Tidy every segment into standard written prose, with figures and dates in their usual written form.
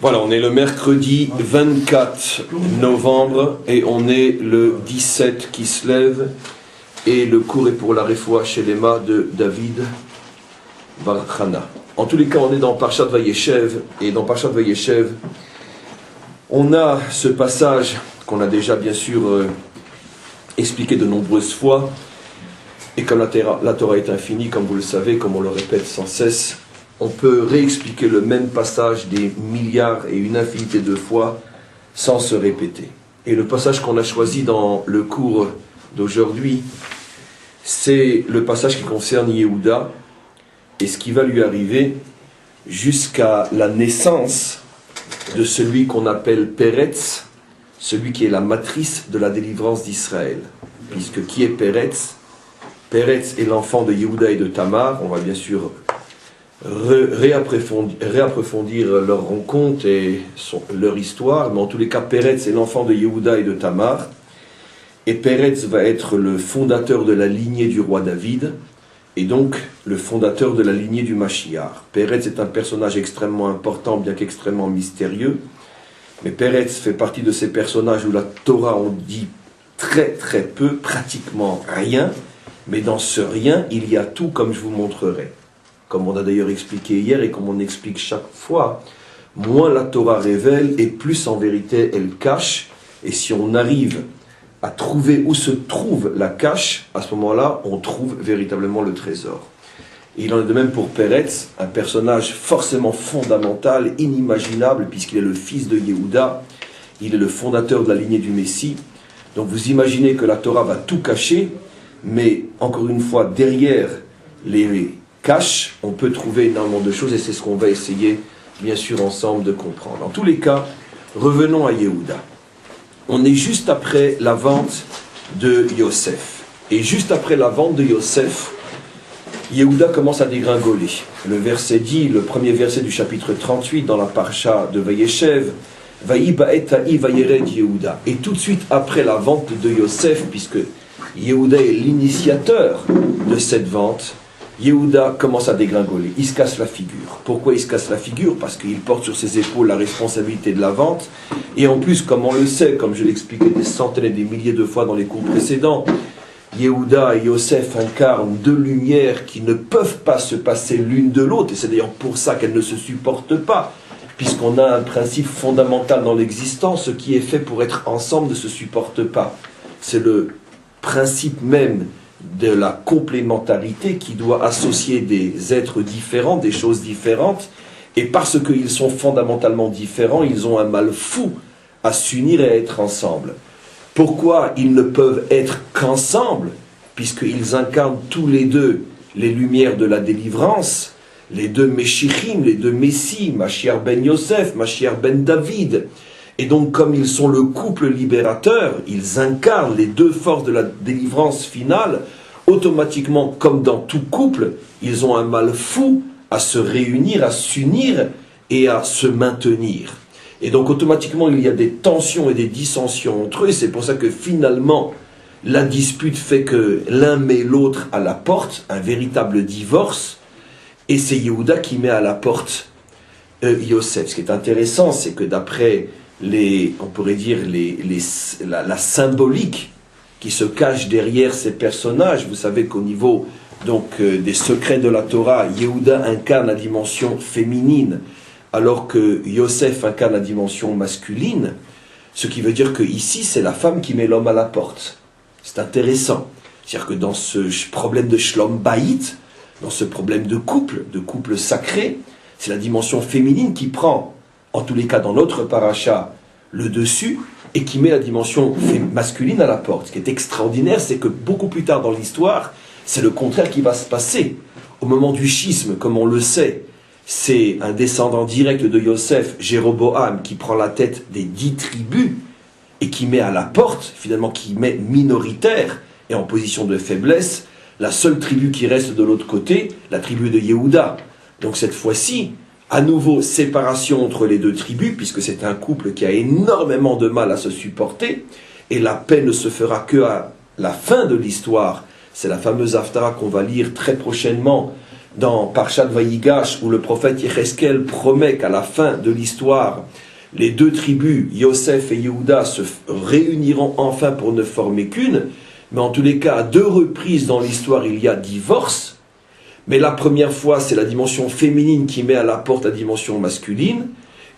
Voilà, on est le mercredi 24 novembre et on est le 17 qui se lève et le cours est pour la Refoua Shelema de David Barchana. En tous les cas, on est dans Parshat Vayeshev et dans Parshat Vayeshev, on a ce passage qu'on a déjà bien sûr expliqué de nombreuses fois et comme la Torah est infinie, comme vous le savez, comme on le répète sans cesse, on peut réexpliquer le même passage des milliards et une infinité de fois sans se répéter. Et le passage qu'on a choisi dans le cours d'aujourd'hui, c'est le passage qui concerne Yehuda et ce qui va lui arriver jusqu'à la naissance de celui qu'on appelle Peretz, celui qui est la matrice de la délivrance d'Israël. Puisque qui est Peretz? Peretz est l'enfant de Yehuda et de Tamar. On va bien sûr réapprofondir leur rencontre et leur histoire, mais en tous les cas, Peretz est l'enfant de Yehuda et de Tamar, et Peretz va être le fondateur de la lignée du roi David, et donc le fondateur de la lignée du Mashiach. Peretz est un personnage extrêmement important, bien qu'extrêmement mystérieux, mais Peretz fait partie de ces personnages où la Torah en dit très très peu, pratiquement rien, mais dans ce rien, il y a tout, comme je vous montrerai. Comme on a d'ailleurs expliqué hier et comme on explique chaque fois, moins la Torah révèle et plus en vérité elle cache. Et si on arrive à trouver où se trouve la cache, à ce moment-là, on trouve véritablement le trésor. Et il en est de même pour Peretz, un personnage forcément fondamental, inimaginable, puisqu'il est le fils de Yehuda, il est le fondateur de la lignée du Messie. Donc vous imaginez que la Torah va tout cacher, mais encore une fois, derrière les cache, on peut trouver énormément de choses et c'est ce qu'on va essayer bien sûr ensemble de comprendre. En tous les cas, revenons à Yehuda. On est juste après la vente de Yosef. Et juste après la vente de Yosef, Yehuda commence à dégringoler. Le verset dit, le premier verset du chapitre 38 dans la parasha de Vayeshev, Vayi ba'eta'i vayered Yehuda. Et tout de suite après la vente de Yosef, puisque Yehuda est l'initiateur de cette vente, Yehuda commence à dégringoler, il se casse la figure. Pourquoi il se casse la figure? Parce qu'il porte sur ses épaules la responsabilité de la vente. Et en plus, comme on le sait, comme je l'ai expliqué des centaines et des milliers de fois dans les cours précédents, Yehuda et Yosef incarnent deux lumières qui ne peuvent pas se passer l'une de l'autre. Et c'est d'ailleurs pour ça qu'elles ne se supportent pas. Puisqu'on a un principe fondamental dans l'existence, ce qui est fait pour être ensemble ne se supporte pas. C'est le principe même de la complémentarité qui doit associer des êtres différents, des choses différentes, et parce qu'ils sont fondamentalement différents, ils ont un mal fou à s'unir et à être ensemble. Pourquoi ils ne peuvent être qu'ensemble? Puisqu'ils incarnent tous les deux les lumières de la délivrance, les deux Meshichim, les deux Messies, Mashiach ben Yosef, Mashiach ben David. Et donc, comme ils sont le couple libérateur, ils incarnent les deux forces de la délivrance finale, automatiquement, comme dans tout couple, ils ont un mal fou à se réunir, à s'unir et à se maintenir. Et donc, automatiquement, il y a des tensions et des dissensions entre eux, et c'est pour ça que finalement, la dispute fait que l'un met l'autre à la porte, un véritable divorce, et c'est Yehuda qui met à la porte Yosef. Ce qui est intéressant, c'est que d'après on pourrait dire la symbolique qui se cache derrière ces personnages. Vous savez qu'au niveau des secrets de la Torah, Yehuda incarne la dimension féminine, alors que Yosef incarne la dimension masculine, ce qui veut dire que ici c'est la femme qui met l'homme à la porte. C'est intéressant. C'est-à-dire que dans ce problème de Shlom Bayit, dans ce problème de couple sacré, c'est la dimension féminine qui prend, en tous les cas dans notre paracha, le dessus, et qui met la dimension masculine à la porte. Ce qui est extraordinaire, c'est que beaucoup plus tard dans l'histoire, c'est le contraire qui va se passer. Au moment du schisme, comme on le sait, c'est un descendant direct de Yosef, Jéroboam, qui prend la tête des 10 tribus, et qui met à la porte, finalement qui met minoritaire, et en position de faiblesse, la seule tribu qui reste de l'autre côté, la tribu de Yehuda. Donc cette fois-ci, à nouveau, séparation entre les deux tribus, puisque c'est un couple qui a énormément de mal à se supporter, et la paix ne se fera que à la fin de l'histoire. C'est la fameuse Haftara qu'on va lire très prochainement, dans Parshat Vayigash, où le prophète Yecheskel promet qu'à la fin de l'histoire, les deux tribus, Yosef et Yehuda, se réuniront enfin pour ne former qu'une, mais en tous les cas, à 2 reprises dans l'histoire, il y a divorce. Mais la première fois, c'est la dimension féminine qui met à la porte la dimension masculine,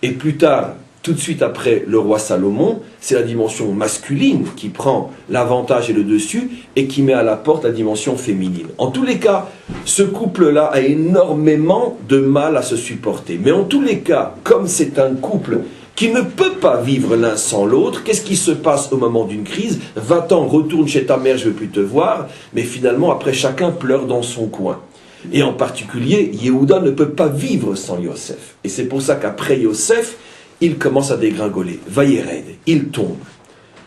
et plus tard, tout de suite après le roi Salomon, c'est la dimension masculine qui prend l'avantage et le dessus et qui met à la porte la dimension féminine. En tous les cas, ce couple-là a énormément de mal à se supporter. Mais en tous les cas, comme c'est un couple qui ne peut pas vivre l'un sans l'autre, qu'est-ce qui se passe au moment d'une crise? Va-t'en, retourne chez ta mère, je ne veux plus te voir. Mais finalement, après, chacun pleure dans son coin. Et en particulier, Yehuda ne peut pas vivre sans Yosef. Et c'est pour ça qu'après Yosef, il commence à dégringoler. Vayered, il tombe.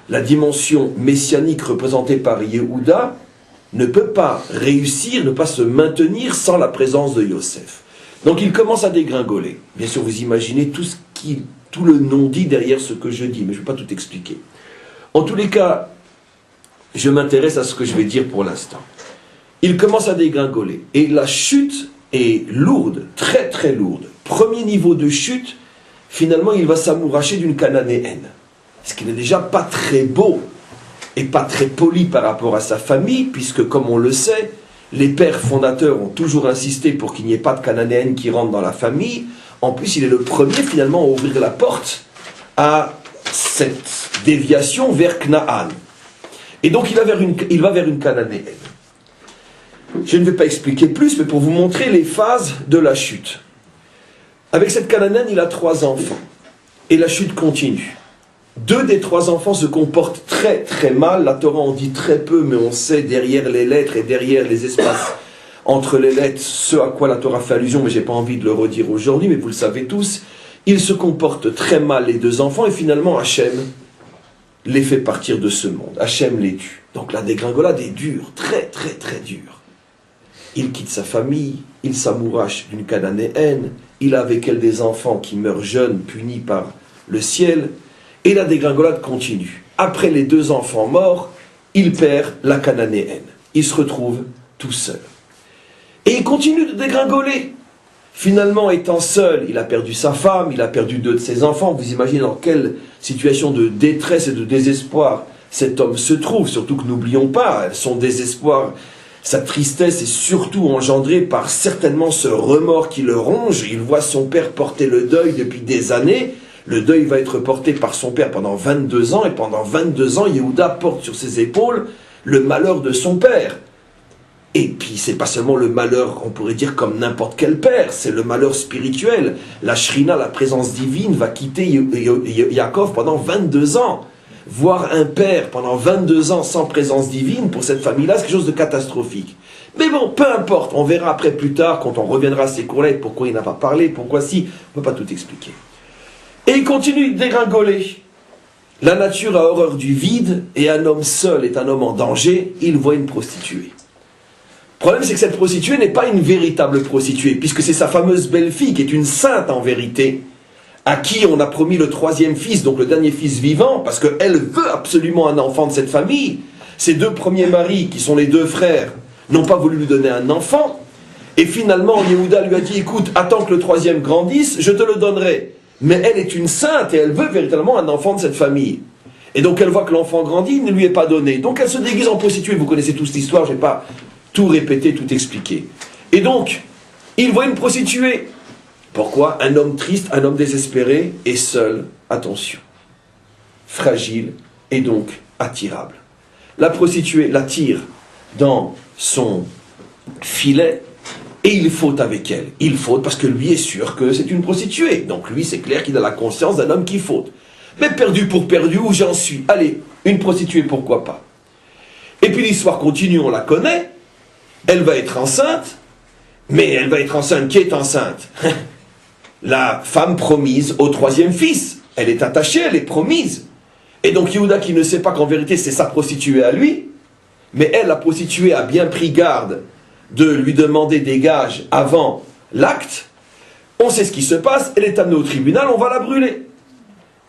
La dimension messianique représentée par Yehuda ne peut pas réussir, ne pas se maintenir sans la présence de Yosef. Donc il commence à dégringoler. Bien sûr, vous imaginez tout le non-dit derrière ce que je dis, mais je ne vais pas tout expliquer. En tous les cas, je m'intéresse à ce que je vais dire pour l'instant. Il commence à dégringoler. Et la chute est lourde, très très lourde. Premier niveau de chute, finalement, il va s'amouracher d'une cananéenne. Ce qui n'est déjà pas très beau et pas très poli par rapport à sa famille, puisque, comme on le sait, les pères fondateurs ont toujours insisté pour qu'il n'y ait pas de cananéenne qui rentre dans la famille. En plus, il est le premier, finalement, à ouvrir la porte à cette déviation vers Canaan. Et donc, il va vers une cananéenne. Je ne vais pas expliquer plus, mais pour vous montrer les phases de la chute. Avec cette cananéenne, il a 3 enfants. Et la chute continue. 2 des 3 enfants se comportent très très mal. La Torah en dit très peu, mais on sait derrière les lettres et derrière les espaces entre les lettres, ce à quoi la Torah fait allusion, mais je n'ai pas envie de le redire aujourd'hui, mais vous le savez tous. Ils se comportent très mal, les 2 enfants, et finalement Hachem les fait partir de ce monde. Hachem les tue. Donc la dégringolade est dure, très très très dure. Il quitte sa famille, il s'amourache d'une cananéenne, il a avec elle des enfants qui meurent jeunes, punis par le ciel, et la dégringolade continue. Après les 2 enfants morts, il perd la cananéenne. Il se retrouve tout seul. Et il continue de dégringoler. Finalement, étant seul, il a perdu sa femme, il a perdu 2 de ses enfants. Vous imaginez dans quelle situation de détresse et de désespoir cet homme se trouve. Surtout que n'oublions pas, son désespoir, sa tristesse est surtout engendrée par certainement ce remords qui le ronge. Il voit son père porter le deuil depuis des années. Le deuil va être porté par son père pendant 22 ans. Et pendant 22 ans, Yehuda porte sur ses épaules le malheur de son père. Et puis, c'est pas seulement le malheur, on pourrait dire comme n'importe quel père, c'est le malheur spirituel. La Shrina, la présence divine, va quitter Yaakov pendant 22 ans. Voir un père pendant 22 ans sans présence divine, pour cette famille-là, c'est quelque chose de catastrophique. Mais bon, peu importe, on verra après plus tard, quand on reviendra à ces cours-là, pourquoi il n'a pas parlé, pourquoi si, on ne peut pas tout expliquer. Et il continue de dégringoler. La nature a horreur du vide, et un homme seul est un homme en danger, il voit une prostituée. Le problème, c'est que cette prostituée n'est pas une véritable prostituée, puisque c'est sa fameuse belle-fille, qui est une sainte en vérité, à qui on a promis le 3e fils, donc le dernier fils vivant, parce qu'elle veut absolument un enfant de cette famille. Ses 2 premiers maris, qui sont les 2 frères, n'ont pas voulu lui donner un enfant, et finalement, Yehuda lui a dit, écoute, attends que le 3e grandisse, je te le donnerai. Mais elle est une sainte, et elle veut véritablement un enfant de cette famille. Et donc elle voit que l'enfant grandit, il ne lui est pas donné. Donc elle se déguise en prostituée, vous connaissez tous l'histoire, je ne vais pas tout répéter, tout expliquer. Et donc, il voit une prostituée. Pourquoi? Un homme triste, un homme désespéré et seul, attention, fragile et donc attirable. La prostituée l'attire dans son filet et il faute avec elle. Il faute parce que lui est sûr que c'est une prostituée. Donc lui, c'est clair qu'il a la conscience d'un homme qui faute. Mais perdu pour perdu, où j'en suis? Allez, une prostituée, pourquoi pas? Et puis l'histoire continue, on la connaît. Elle va être enceinte, mais elle va être enceinte. Qui est enceinte? La femme promise au 3e fils. Elle est attachée, elle est promise. Et donc Yehuda, qui ne sait pas qu'en vérité c'est sa prostituée à lui, mais elle, la prostituée, a bien pris garde de lui demander des gages avant l'acte. On sait ce qui se passe, elle est amenée au tribunal, on va la brûler.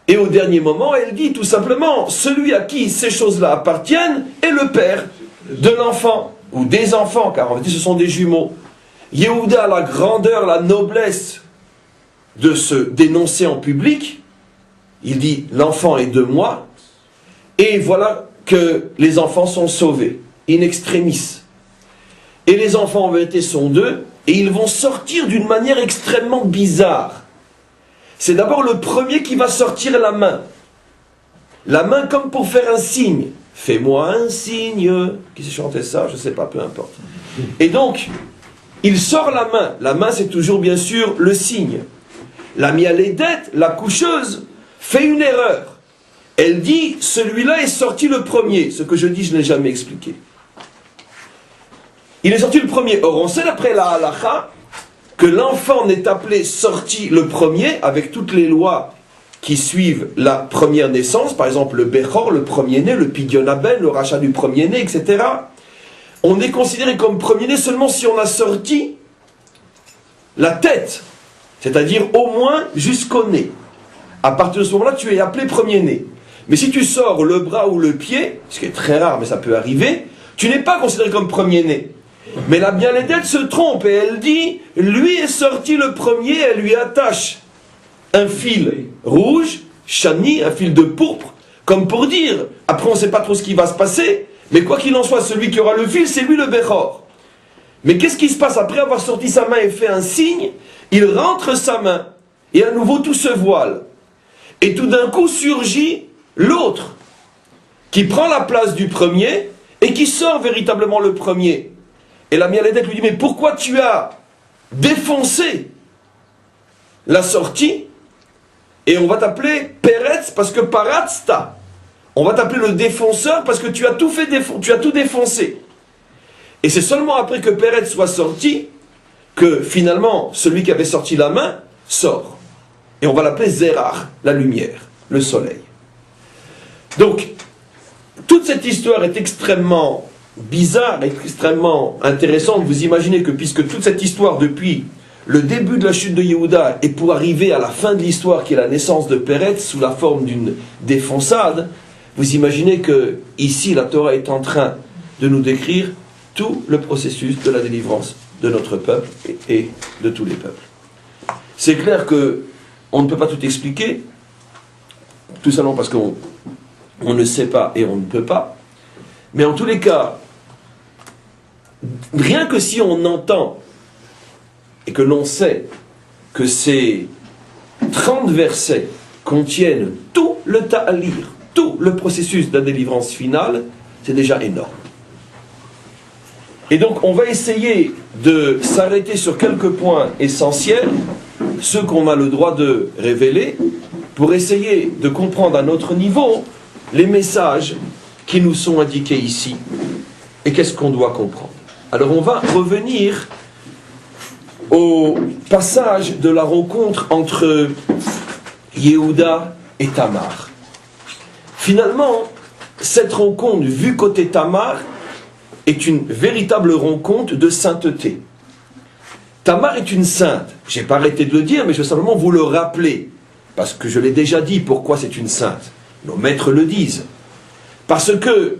Et au dernier moment, elle dit tout simplement, celui à qui ces choses-là appartiennent est le père de l'enfant. Ou des enfants, car en fait ce sont des jumeaux. Yehuda a la grandeur, la noblesse de se dénoncer en public. Il dit, l'enfant est de moi. Et voilà que les enfants sont sauvés, in extremis. Et les enfants en vérité sont d'eux, et ils vont sortir d'une manière extrêmement bizarre. C'est d'abord le premier qui va sortir la main. La main comme pour faire un signe. Fais-moi un signe. Qui s'est chanté ça? Je ne sais pas, peu importe. Et donc, il sort la main. La main, c'est toujours bien sûr le signe. La mialédette, la coucheuse, fait une erreur. Elle dit, celui-là est sorti le premier. Ce que je dis, je ne l'ai jamais expliqué. Il est sorti le premier. Or, on sait d'après la halakha que l'enfant n'est appelé sorti le premier avec toutes les lois qui suivent la première naissance, par exemple le Bechor, le premier-né, le Pidyon Haben, le rachat du premier-né, etc. On est considéré comme premier-né seulement si on a sorti la tête, c'est-à-dire au moins jusqu'au nez. À partir de ce moment-là, tu es appelé premier-né. Mais si tu sors le bras ou le pied, ce qui est très rare, mais ça peut arriver, tu n'es pas considéré comme premier-né. Mais la Bialédette se trompe et elle dit, lui est sorti le premier, elle lui attache un fil rouge, shani, un fil de pourpre, comme pour dire, après on ne sait pas trop ce qui va se passer, mais quoi qu'il en soit, celui qui aura le fil, c'est lui le Bechor. Mais qu'est-ce qui se passe après avoir sorti sa main et fait un signe? Il rentre sa main, et à nouveau tout se voile. Et tout d'un coup surgit l'autre, qui prend la place du premier, et qui sort véritablement le premier. Et la Mialédette lui dit, mais pourquoi tu as défoncé la sortie? Et on va t'appeler Peretz parce que Paratzta. On va t'appeler le défonceur parce que tu as tout fait tu as tout défoncé. Et c'est seulement après que Peretz soit sorti que finalement celui qui avait sorti la main sort. Et on va l'appeler Zerach, la lumière, le soleil. Donc, toute cette histoire est extrêmement bizarre, extrêmement intéressante. Vous imaginez que puisque toute cette histoire depuis le début de la chute de Yehuda et pour arriver à la fin de l'histoire qui est la naissance de Peretz sous la forme d'une défonçade, vous imaginez que ici la Torah est en train de nous décrire tout le processus de la délivrance de notre peuple et de tous les peuples. C'est clair que on ne peut pas tout expliquer, tout simplement parce qu'on ne sait pas et on ne peut pas, mais en tous les cas, rien que si on entend et que l'on sait que ces 30 versets contiennent tout le ta'alir, tout le processus de la délivrance finale, c'est déjà énorme. Et donc on va essayer de s'arrêter sur quelques points essentiels, ceux qu'on a le droit de révéler, pour essayer de comprendre à notre niveau les messages qui nous sont indiqués ici et qu'est-ce qu'on doit comprendre. Alors on va revenir au passage de la rencontre entre Yehuda et Tamar. Finalement, cette rencontre, vue côté Tamar, est une véritable rencontre de sainteté. Tamar est une sainte. Je n'ai pas arrêté de le dire, mais je veux simplement vous le rappeler, parce que je l'ai déjà dit, pourquoi c'est une sainte. Nos maîtres le disent. Parce que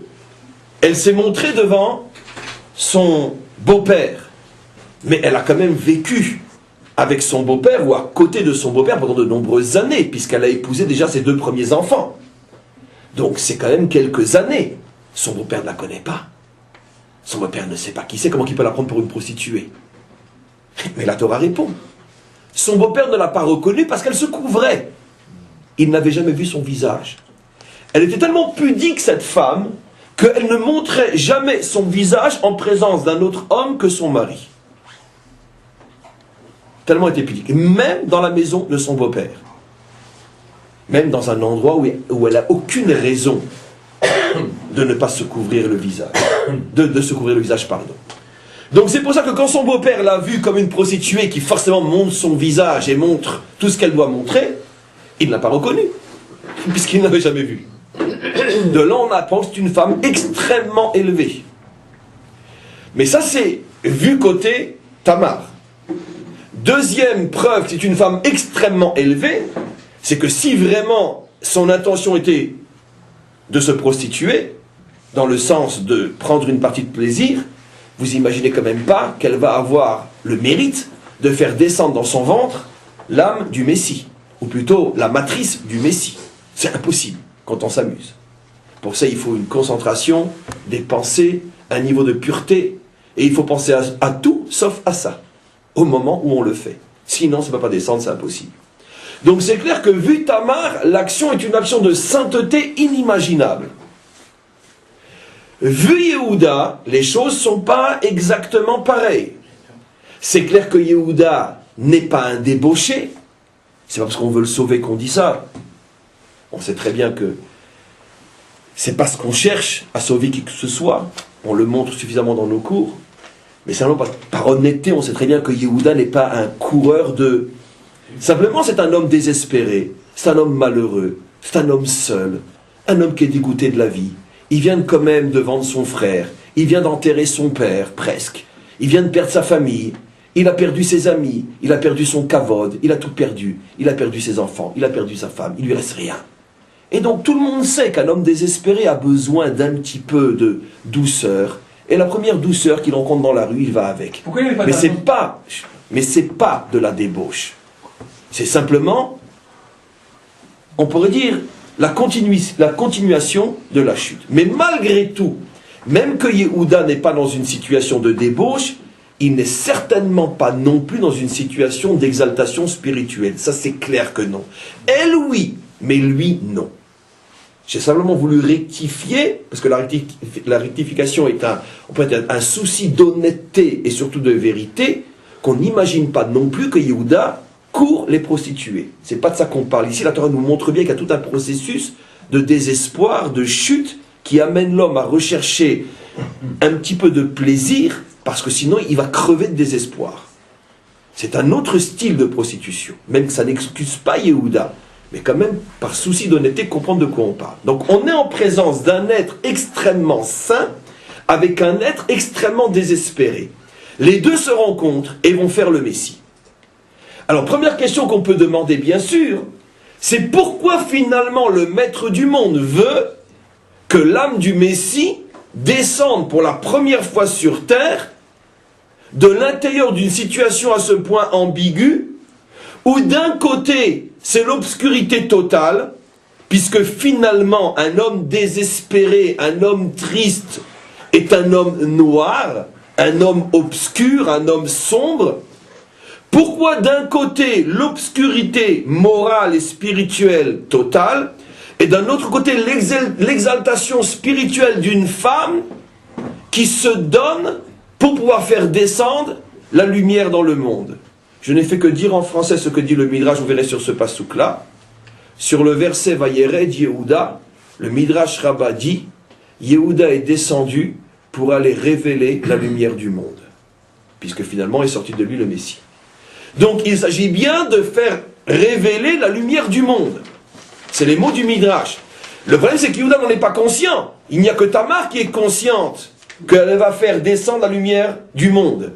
elle s'est montrée devant son beau-père. Mais elle a quand même vécu avec son beau-père ou à côté de son beau-père pendant de nombreuses années, puisqu'elle a épousé déjà ses 2 premiers enfants. Donc c'est quand même quelques années. Son beau-père ne la connaît pas. Son beau-père ne sait pas qui c'est, comment il peut la prendre pour une prostituée? Mais la Torah répond. Son beau-père ne l'a pas reconnue parce qu'elle se couvrait. Il n'avait jamais vu son visage. Elle était tellement pudique, cette femme, qu'elle ne montrait jamais son visage en présence d'un autre homme que son mari. Tellement elle était pudique. Même dans la maison de son beau-père. Même dans un endroit où elle n'a aucune raison de ne pas se couvrir le visage. De se couvrir le visage, pardon. Donc c'est pour ça que quand son beau-père l'a vue comme une prostituée qui forcément montre son visage et montre tout ce qu'elle doit montrer, il ne l'a pas reconnue, puisqu'il ne l'avait jamais vue. De là on apprend que c'est une femme extrêmement élevée. Mais ça c'est vu côté Tamar. Deuxième preuve que c'est une femme extrêmement élevée, c'est que si vraiment son intention était de se prostituer, dans le sens de prendre une partie de plaisir, vous imaginez quand même pas qu'elle va avoir le mérite de faire descendre dans son ventre l'âme du Messie, ou plutôt la matrice du Messie. C'est impossible quand on s'amuse. Pour ça, il faut une concentration, des pensées, un niveau de pureté, et il faut penser à tout sauf à ça, au moment où on le fait. Sinon, ça ne peut pas descendre, c'est impossible. Donc c'est clair que vu Tamar, l'action est une action de sainteté inimaginable. Vu Yehuda, les choses ne sont pas exactement pareilles. C'est clair que Yehuda n'est pas un débauché. C'est pas parce qu'on veut le sauver qu'on dit ça. On sait très bien que c'est parce qu'on cherche à sauver qui que ce soit. On le montre suffisamment dans nos cours. Mais simplement par honnêteté, on sait très bien que Yehuda n'est pas un coureur de... Simplement, c'est un homme désespéré. C'est un homme malheureux. C'est un homme seul. Un homme qui est dégoûté de la vie. Il vient quand même de vendre son frère. Il vient d'enterrer son père, presque. Il vient de perdre sa famille. Il a perdu ses amis. Il a perdu son kavod. Il a tout perdu. Il a perdu ses enfants. Il a perdu sa femme. Il lui reste rien. Et donc tout le monde sait qu'un homme désespéré a besoin d'un petit peu de douceur. Et la première douceur qu'il rencontre dans la rue, il va avec. Pourquoi il n'est pas Mais c'est pas de la débauche. C'est simplement, on pourrait dire, la continuation de la chute. Mais malgré tout, même que Yehuda n'est pas dans une situation de débauche, il n'est certainement pas non plus dans une situation d'exaltation spirituelle. Ça, c'est clair que non. Elle, oui, mais lui, non. J'ai simplement voulu rectifier, parce que la rectification est on peut dire un souci d'honnêteté et surtout de vérité, qu'on n'imagine pas non plus que Yehuda court les prostituées. C'est pas de ça qu'on parle. Ici, la Torah nous montre bien qu'il y a tout un processus de désespoir, de chute, qui amène l'homme à rechercher un petit peu de plaisir, parce que sinon, il va crever de désespoir. C'est un autre style de prostitution, même que ça n'excuse pas Yehuda. Mais quand même, par souci d'honnêteté, comprendre de quoi on parle. Donc, on est en présence d'un être extrêmement saint, avec un être extrêmement désespéré. Les deux se rencontrent et vont faire le Messie. Alors, première question qu'on peut demander, bien sûr, c'est pourquoi finalement le maître du monde veut que l'âme du Messie descende pour la première fois sur terre, de l'intérieur d'une situation à ce point ambiguë, où d'un côté, c'est l'obscurité totale, puisque finalement, un homme désespéré, un homme triste, est un homme noir, un homme obscur, un homme sombre. Pourquoi d'un côté, l'obscurité morale et spirituelle totale, et d'un autre côté, l'exaltation spirituelle d'une femme qui se donne pour pouvoir faire descendre la lumière dans le monde? Je n'ai fait que dire en français ce que dit le Midrash, vous verrez sur ce passouk-là. Sur le verset Vayered Yehuda, le Midrash Rabbah dit, Yehuda est descendu pour aller révéler la lumière du monde. Puisque finalement est sorti de lui le Messie. Donc il s'agit bien de faire révéler la lumière du monde. C'est les mots du Midrash. Le problème c'est que Yehuda n'en est pas conscient. Il n'y a que Tamar qui est consciente qu'elle va faire descendre la lumière du monde.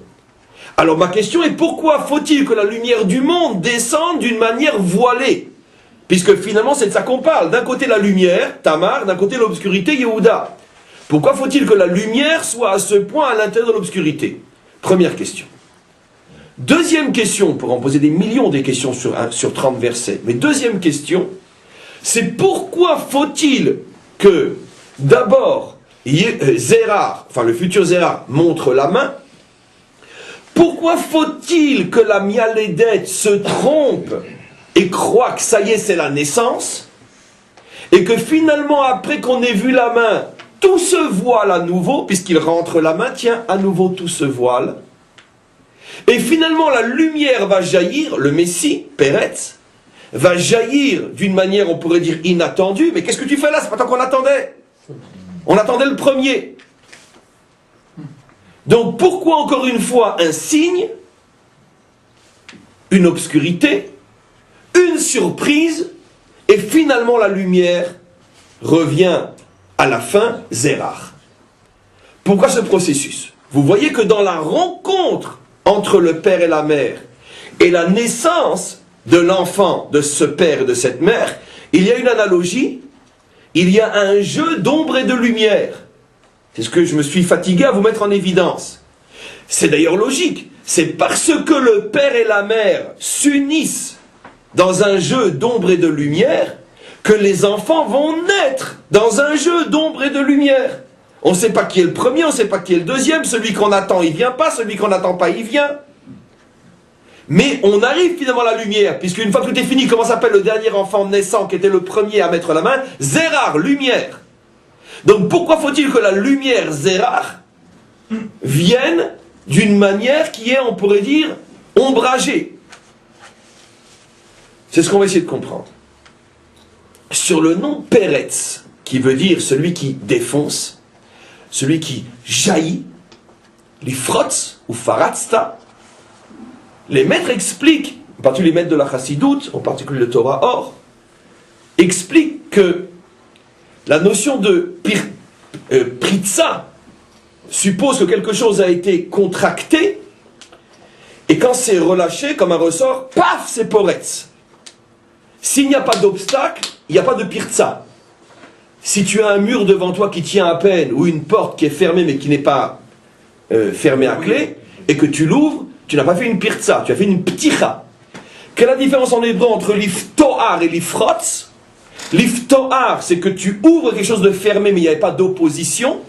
Alors ma question est, pourquoi faut-il que la lumière du monde descende d'une manière voilée? Puisque finalement c'est de ça qu'on parle. D'un côté la lumière, Tamar, d'un côté l'obscurité, Yehuda. Pourquoi faut-il que la lumière soit à ce point à l'intérieur de l'obscurité? Première question. Deuxième question, on pourrait en poser des millions de questions sur 30 versets. Mais deuxième question, c'est pourquoi faut-il que d'abord Zérar, enfin le futur Zérar, montre la main? Pourquoi faut-il que la Mialédette se trompe et croit que ça y est, c'est la naissance, et que finalement, après qu'on ait vu la main, tout se voile à nouveau, puisqu'il rentre la main, tiens, à nouveau tout se voile, et finalement la lumière va jaillir, le Messie, Péretz, va jaillir d'une manière, on pourrait dire, inattendue, mais qu'est-ce que tu fais là? C'est pas tant qu'on attendait. On attendait le premier. Donc pourquoi encore une fois un signe, une obscurité, une surprise, et finalement la lumière revient à la fin, Zérar. Pourquoi ce processus? Vous voyez que dans la rencontre entre le père et la mère, et la naissance de l'enfant, de ce père et de cette mère, il y a une analogie, il y a un jeu d'ombre et de lumière. C'est ce que je me suis fatigué à vous mettre en évidence. C'est d'ailleurs logique. C'est parce que le père et la mère s'unissent dans un jeu d'ombre et de lumière que les enfants vont naître dans un jeu d'ombre et de lumière. On ne sait pas qui est le premier, on ne sait pas qui est le deuxième. Celui qu'on attend, il vient pas. Celui qu'on n'attend pas, il vient. Mais on arrive finalement à la lumière, puisqu'une fois que tout est fini, comment s'appelle le dernier enfant naissant qui était le premier à mettre la main? Zérar, lumière. Donc pourquoi faut-il que la lumière Zérar vienne d'une manière qui est, on pourrait dire, ombragée? C'est ce qu'on va essayer de comprendre. Sur le nom Peretz, qui veut dire celui qui défonce, celui qui jaillit, les frotz ou faratzta, les maîtres expliquent, en particulier les maîtres de la Chassidoute, en particulier le Torah Or, expliquent que la notion de pritza suppose que quelque chose a été contracté, et quand c'est relâché comme un ressort, paf, c'est poretz. S'il n'y a pas d'obstacle, il n'y a pas de pirtza. Si tu as un mur devant toi qui tient à peine, ou une porte qui est fermée mais qui n'est pas fermée à clé, et que tu l'ouvres, tu n'as pas fait une pirtza, tu as fait une pticha. Quelle est la différence en hébreu entre l'iftoar et l'ifrotz? L'iftoar, c'est que tu ouvres quelque chose de fermé mais il n'y avait pas d'opposition.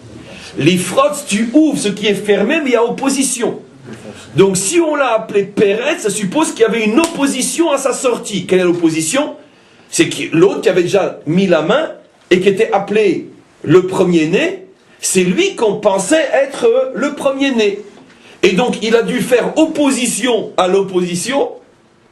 L'ifrotz, tu ouvres ce qui est fermé mais il y a opposition. Donc si on l'a appelé Péret, ça suppose qu'il y avait une opposition à sa sortie. Quelle est l'opposition? C'est que l'autre qui avait déjà mis la main et qui était appelé le premier-né, c'est lui qu'on pensait être le premier-né. Et donc il a dû faire opposition à l'opposition,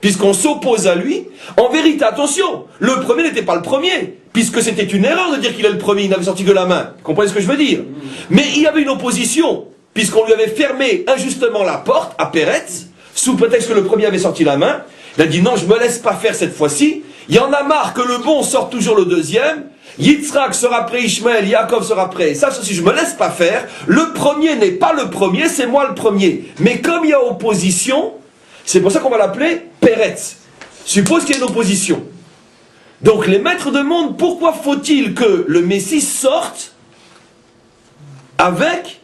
puisqu'on s'oppose à lui. En vérité, attention, le premier n'était pas le premier, puisque c'était une erreur de dire qu'il est le premier, il n'avait sorti que la main. Vous comprenez ce que je veux dire? Mais il y avait une opposition, puisqu'on lui avait fermé injustement la porte à Péretz, sous prétexte que le premier avait sorti la main. Il a dit non, je ne me laisse pas faire cette fois-ci. Il y en a marre que le bon sorte toujours le deuxième. Yitzhak sera prêt Ishmaël, Yaakov sera prêt. Ça, si je ne me laisse pas faire, le premier n'est pas le premier, c'est moi le premier. Mais comme il y a opposition, c'est pour ça qu'on va l'appeler Péretz. Suppose qu'il y a une opposition. Donc les maîtres de monde, pourquoi faut-il que le Messie sorte avec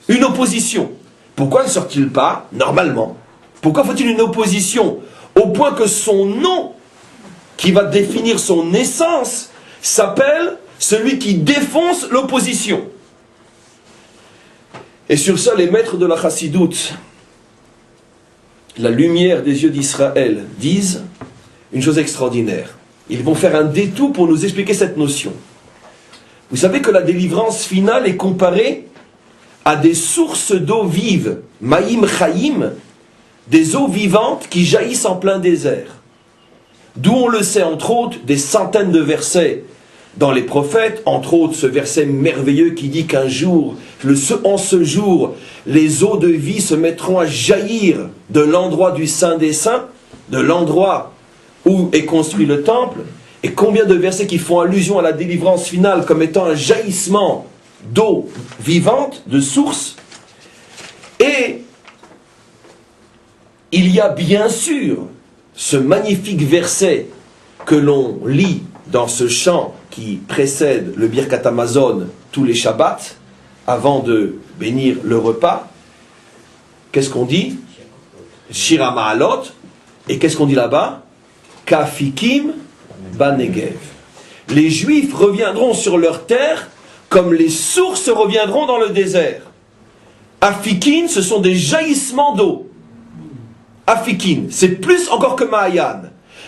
une opposition? Pourquoi ne sort-il pas normalement? Pourquoi faut-il une opposition au point que son nom, qui va définir son essence, s'appelle celui qui défonce l'opposition? Et sur ça, les maîtres de la Chassidoute, la lumière des yeux d'Israël, disent une chose extraordinaire. Ils vont faire un détour pour nous expliquer cette notion. Vous savez que la délivrance finale est comparée à des sources d'eau vive, Maïm Chaïm, des eaux vivantes qui jaillissent en plein désert. D'où on le sait, entre autres, des centaines de versets dans les prophètes, entre autres ce verset merveilleux qui dit qu'un jour, en ce jour, les eaux de vie se mettront à jaillir de l'endroit du Saint des Saints, de l'endroit où est construit le temple. Et combien de versets qui font allusion à la délivrance finale comme étant un jaillissement d'eau vivante, de source. Et il y a bien sûr ce magnifique verset que l'on lit dans ce chant qui précède le Birkat Hamazon tous les Shabbats, avant de bénir le repas. Qu'est-ce qu'on dit? Shir HaMa'alot. Et qu'est-ce qu'on dit là-bas? Kafikim Banegev. Les Juifs reviendront sur leur terre comme les sources reviendront dans le désert. Afikin, ce sont des jaillissements d'eau. Afikin, c'est plus encore que Ma'ayan.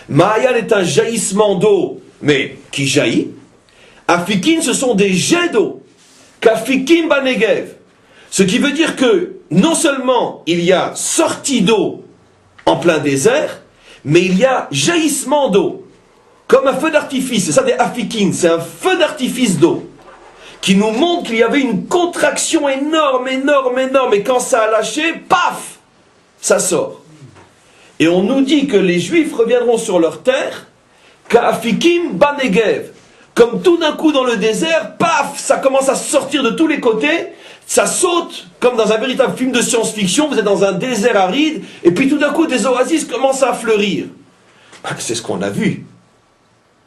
Ma'ayan est un jaillissement d'eau, mais qui jaillit. Afikin, ce sont des jets d'eau. Kafikim Banegev. Ce qui veut dire que non seulement il y a sortie d'eau en plein désert, mais il y a jaillissement d'eau. Comme un feu d'artifice. C'est ça des Afikin, c'est un feu d'artifice d'eau. Qui nous montre qu'il y avait une contraction énorme, énorme, énorme. Et quand ça a lâché, paf, ça sort. Et on nous dit que les Juifs reviendront sur leur terre, Ka'afikim Banegev. Comme tout d'un coup dans le désert, paf, ça commence à sortir de tous les côtés, ça saute, comme dans un véritable film de science-fiction, vous êtes dans un désert aride, et puis tout d'un coup des oasis commencent à fleurir. C'est ce qu'on a vu.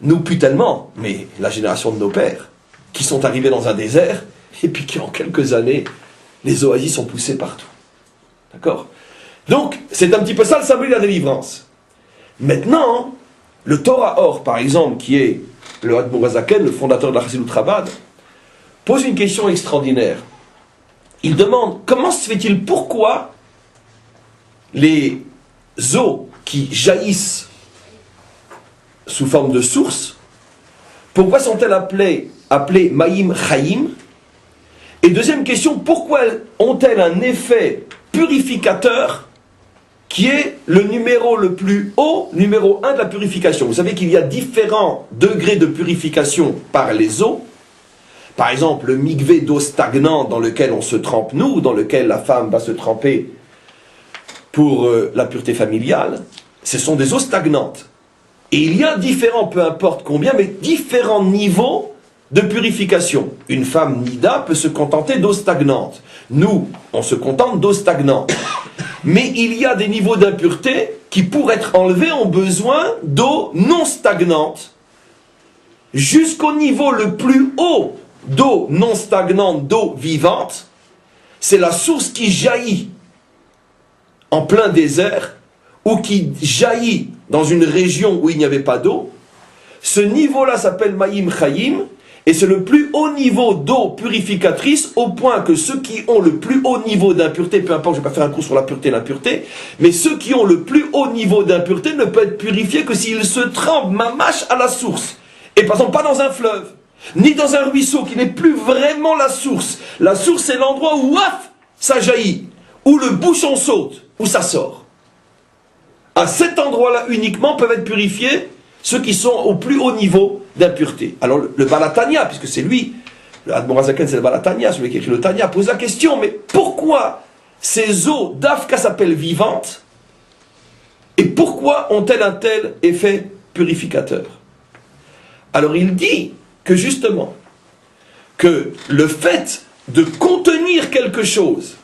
Nous, plus tellement, mais la génération de nos pères, qui sont arrivés dans un désert, et puis qui en quelques années, les oasis sont poussées partout. D'accord? Donc, c'est un petit peu ça le symbole de la délivrance. Maintenant, le Torah Or, par exemple, qui est le Admour HaZaken, le fondateur de la Chassidut Chabad, pose une question extraordinaire. Il demande, comment se fait-il, pourquoi les eaux qui jaillissent sous forme de source, pourquoi sont-elles appelées Maïm Chaim? Et deuxième question, pourquoi ont-elles un effet purificateur qui est le numéro le plus haut, numéro 1 de la purification? Vous savez qu'il y a différents degrés de purification par les eaux. Par exemple, le mikvé d'eau stagnante dans lequel on se trempe nous, dans lequel la femme va se tremper pour la pureté familiale, ce sont des eaux stagnantes. Et il y a différents, peu importe combien, mais différents niveaux de purification. Une femme nida peut se contenter d'eau stagnante. Nous, on se contente d'eau stagnante. Mais il y a des niveaux d'impureté qui, pour être enlevés, ont besoin d'eau non stagnante. Jusqu'au niveau le plus haut d'eau non stagnante, d'eau vivante, c'est la source qui jaillit en plein désert ou qui jaillit dans une région où il n'y avait pas d'eau. Ce niveau-là s'appelle Maïm Chaim et c'est le plus haut niveau d'eau purificatrice au point que ceux qui ont le plus haut niveau d'impureté, peu importe, je ne vais pas faire un cours sur la pureté et l'impureté, mais ceux qui ont le plus haut niveau d'impureté ne peuvent être purifiés que s'ils se trempent mamache à la source. Et par exemple, pas dans un fleuve, ni dans un ruisseau qui n'est plus vraiment la source. La source, c'est l'endroit où, waf, ça jaillit, où le bouchon saute, où ça sort. À cet endroit-là uniquement peuvent être purifiés ceux qui sont au plus haut niveau d'impureté. Alors le Balatania, puisque c'est lui, le Admour HaZaken c'est le Balatania, celui qui écrit le Tania, pose la question, mais pourquoi ces eaux d'Afka s'appellent vivantes et pourquoi ont-elles un tel effet purificateur? Alors il dit que justement, que le fait de contenir quelque chose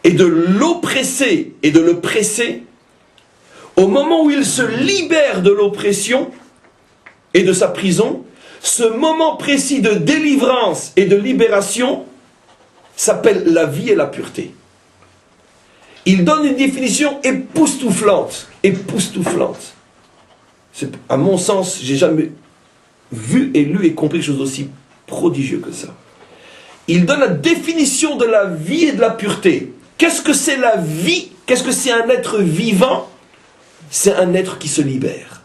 et de l'oppresser et de le presser, au moment où il se libère de l'oppression et de sa prison, ce moment précis de délivrance et de libération s'appelle la vie et la pureté. Il donne une définition époustouflante. Époustouflante. À mon sens, j'ai jamais vu et lu et compris quelque chose d'aussi prodigieux que ça. Il donne la définition de la vie et de la pureté. Qu'est-ce que c'est la vie? Qu'est-ce que c'est un être vivant? C'est un être qui se libère.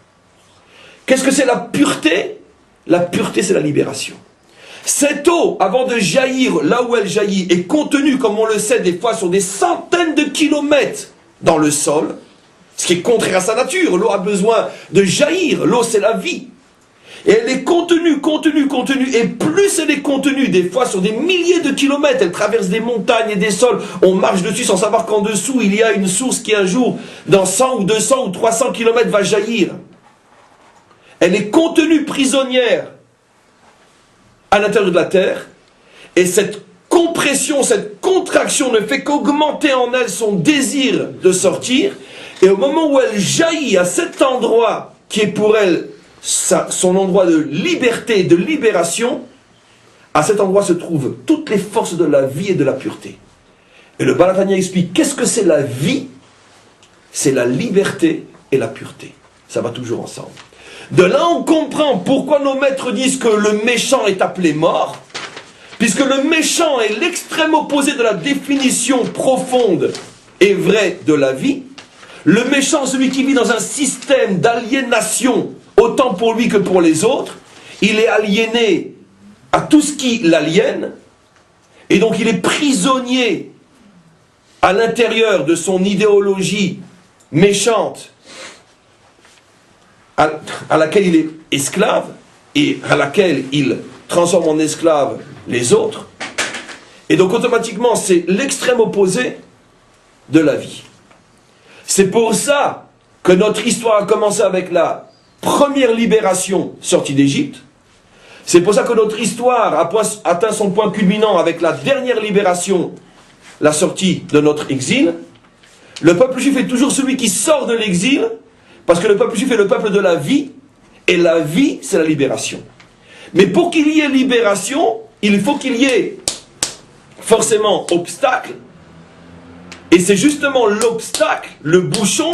Qu'est-ce que c'est la pureté? La pureté, c'est la libération. Cette eau, avant de jaillir là où elle jaillit, est contenue, comme on le sait des fois, sur des centaines de kilomètres dans le sol, ce qui est contraire à sa nature. L'eau a besoin de jaillir. L'eau, c'est la vie. Et elle est contenue, et plus elle est contenue, des fois sur des milliers de kilomètres, elle traverse des montagnes et des sols, on marche dessus sans savoir qu'en dessous, il y a une source qui un jour, dans 100 ou 200 ou 300 kilomètres, va jaillir. Elle est contenue prisonnière à l'intérieur de la terre, et cette compression, cette contraction ne fait qu'augmenter en elle son désir de sortir, et au moment où elle jaillit à cet endroit qui est pour elle son endroit de liberté et de libération, à cet endroit se trouvent toutes les forces de la vie et de la pureté. Et le Balatania explique, qu'est-ce que c'est la vie? C'est la liberté et la pureté. Ça va toujours ensemble. De là, on comprend pourquoi nos maîtres disent que le méchant est appelé mort, puisque le méchant est l'extrême opposé de la définition profonde et vraie de la vie. Le méchant, celui qui vit dans un système d'aliénation, autant pour lui que pour les autres, il est aliéné à tout ce qui l'aliène, et donc il est prisonnier à l'intérieur de son idéologie méchante, à laquelle il est esclave, et à laquelle il transforme en esclave les autres, et donc automatiquement c'est l'extrême opposé de la vie. C'est pour ça que notre histoire a commencé avec la première libération sortie d'Égypte. C'est pour ça que notre histoire a atteint son point culminant avec la dernière libération, la sortie de notre exil. Le peuple juif est toujours celui qui sort de l'exil, parce que le peuple juif est le peuple de la vie, et la vie, c'est la libération. Mais pour qu'il y ait libération, il faut qu'il y ait forcément obstacle Et c'est justement l'obstacle, le bouchon,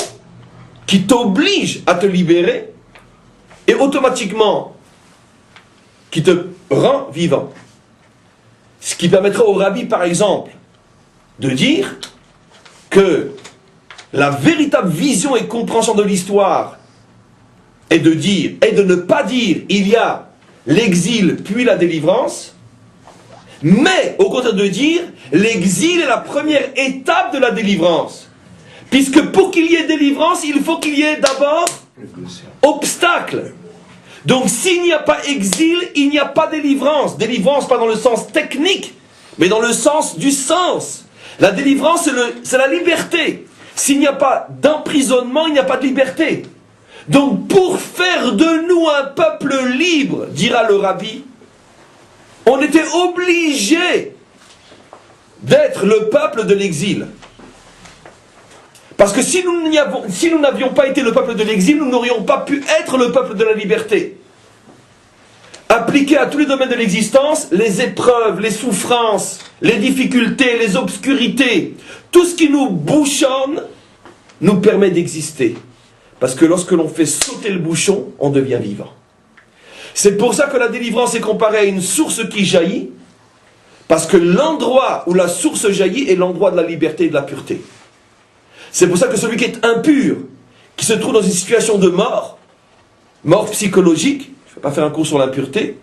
qui t'oblige à te libérer et automatiquement qui te rend vivant. Ce qui permettra au rabbi, par exemple, de dire que la véritable vision et compréhension de l'histoire est de ne pas dire il y a l'exil puis la délivrance, mais au contraire de dire l'exil est la première étape de la délivrance. Puisque pour qu'il y ait délivrance, il faut qu'il y ait d'abord obstacle. Donc s'il n'y a pas exil, il n'y a pas délivrance. Délivrance pas dans le sens technique, mais dans le sens du sens. La délivrance, c'est la liberté. S'il n'y a pas d'emprisonnement, il n'y a pas de liberté. Donc pour faire de nous un peuple libre, dira le rabbi, on était obligé d'être le peuple de l'exil. Parce que si nous n'avions pas été le peuple de l'exil, nous n'aurions pas pu être le peuple de la liberté. Appliqué à tous les domaines de l'existence, les épreuves, les souffrances, les difficultés, les obscurités, tout ce qui nous bouchonne, nous permet d'exister. Parce que lorsque l'on fait sauter le bouchon, on devient vivant. C'est pour ça que la délivrance est comparée à une source qui jaillit, parce que l'endroit où la source jaillit est l'endroit de la liberté et de la pureté. C'est pour ça que celui qui est impur, qui se trouve dans une situation de mort psychologique, je ne vais pas faire un cours sur l'impureté,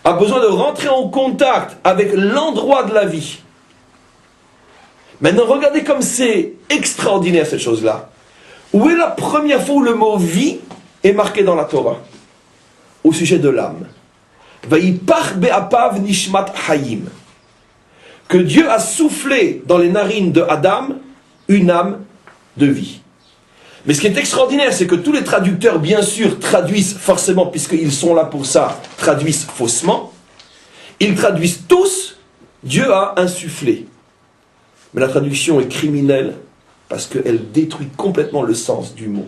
a besoin de rentrer en contact avec l'endroit de la vie. Maintenant, regardez comme c'est extraordinaire cette chose-là. Où est la première fois où le mot vie est marqué dans la Torah? Au sujet de l'âme. Vayipach be'apav nishmat hayim. Que Dieu a soufflé dans les narines de Adam une âme de vie. Mais ce qui est extraordinaire, c'est que tous les traducteurs, bien sûr, traduisent forcément, puisqu'ils sont là pour ça, traduisent faussement. Ils traduisent tous, Dieu a insufflé. Mais la traduction est criminelle, parce qu'elle détruit complètement le sens du mot.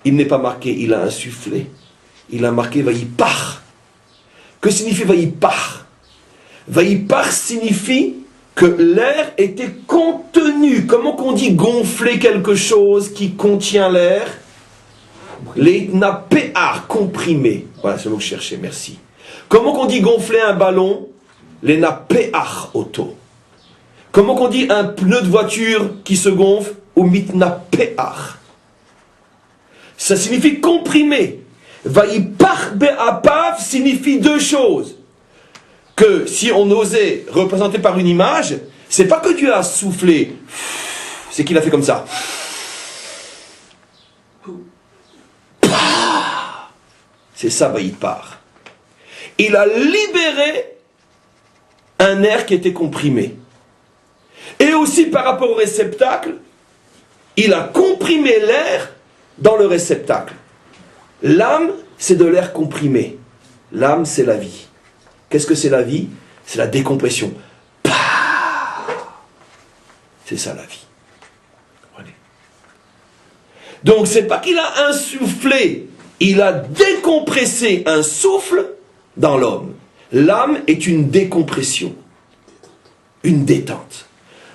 Il n'est pas marqué, il a insufflé. Il a marqué Vayipach. Que signifie Vayipach? Vayipach signifie que l'air était contenu. Comment qu'on dit gonfler quelque chose qui contient l'air? Leitna pe'ar, comprimé. Voilà, c'est le mot que je cherchais, merci. Comment qu'on dit gonfler un ballon? Leitna pe'ar auto. Comment qu'on dit un pneu de voiture qui se gonfle? Ou mitna pe'ar. Ça signifie comprimé. Vayipach be'apav signifie deux choses. Que si on osait représenter par une image, c'est pas que Dieu a soufflé, c'est qu'il a fait comme ça. C'est ça, Vayipach. Il a libéré un air qui était comprimé. Et aussi par rapport au réceptacle, il a comprimé l'air dans le réceptacle. L'âme, c'est de l'air comprimé. L'âme, c'est la vie. Qu'est-ce que c'est la vie? C'est la décompression. C'est ça la vie. Comprenez? Donc c'est pas qu'il a insufflé, il a décompressé un souffle dans l'homme. L'âme est une décompression, une détente.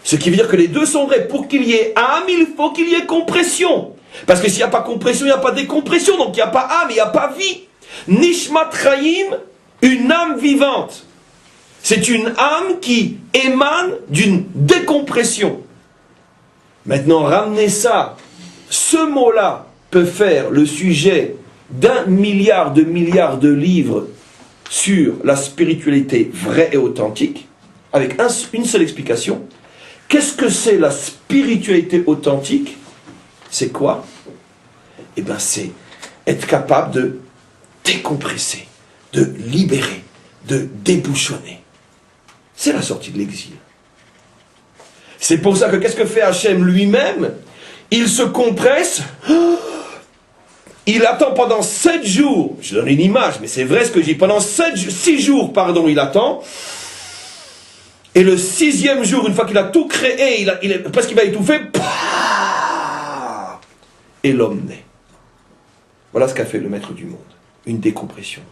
Ce qui veut dire que les deux sont vrais. Pour qu'il y ait âme, il faut qu'il y ait compression. Parce que s'il n'y a pas compression, il n'y a pas décompression. Donc il n'y a pas âme, il n'y a pas vie. Nishmat Chaim, une âme vivante. C'est une âme qui émane d'une décompression. Maintenant, ramenez ça. Ce mot-là peut faire le sujet d'1 milliard de livres sur la spiritualité vraie et authentique, avec une seule explication. Qu'est-ce que c'est la spiritualité authentique? C'est quoi? Eh bien, c'est être capable de décompresser, de libérer, de débouchonner. C'est la sortie de l'exil. C'est pour ça que qu'est-ce que fait Hachem lui-même? Il se compresse, il attend pendant 7 jours, je donne une image, mais c'est vrai ce que je dis, pendant 6 jours, il attend, et le 6e jour, une fois qu'il a tout créé, parce qu'il va étouffer, et l'homme naît. Voilà ce qu'a fait le maître du monde, une décompression.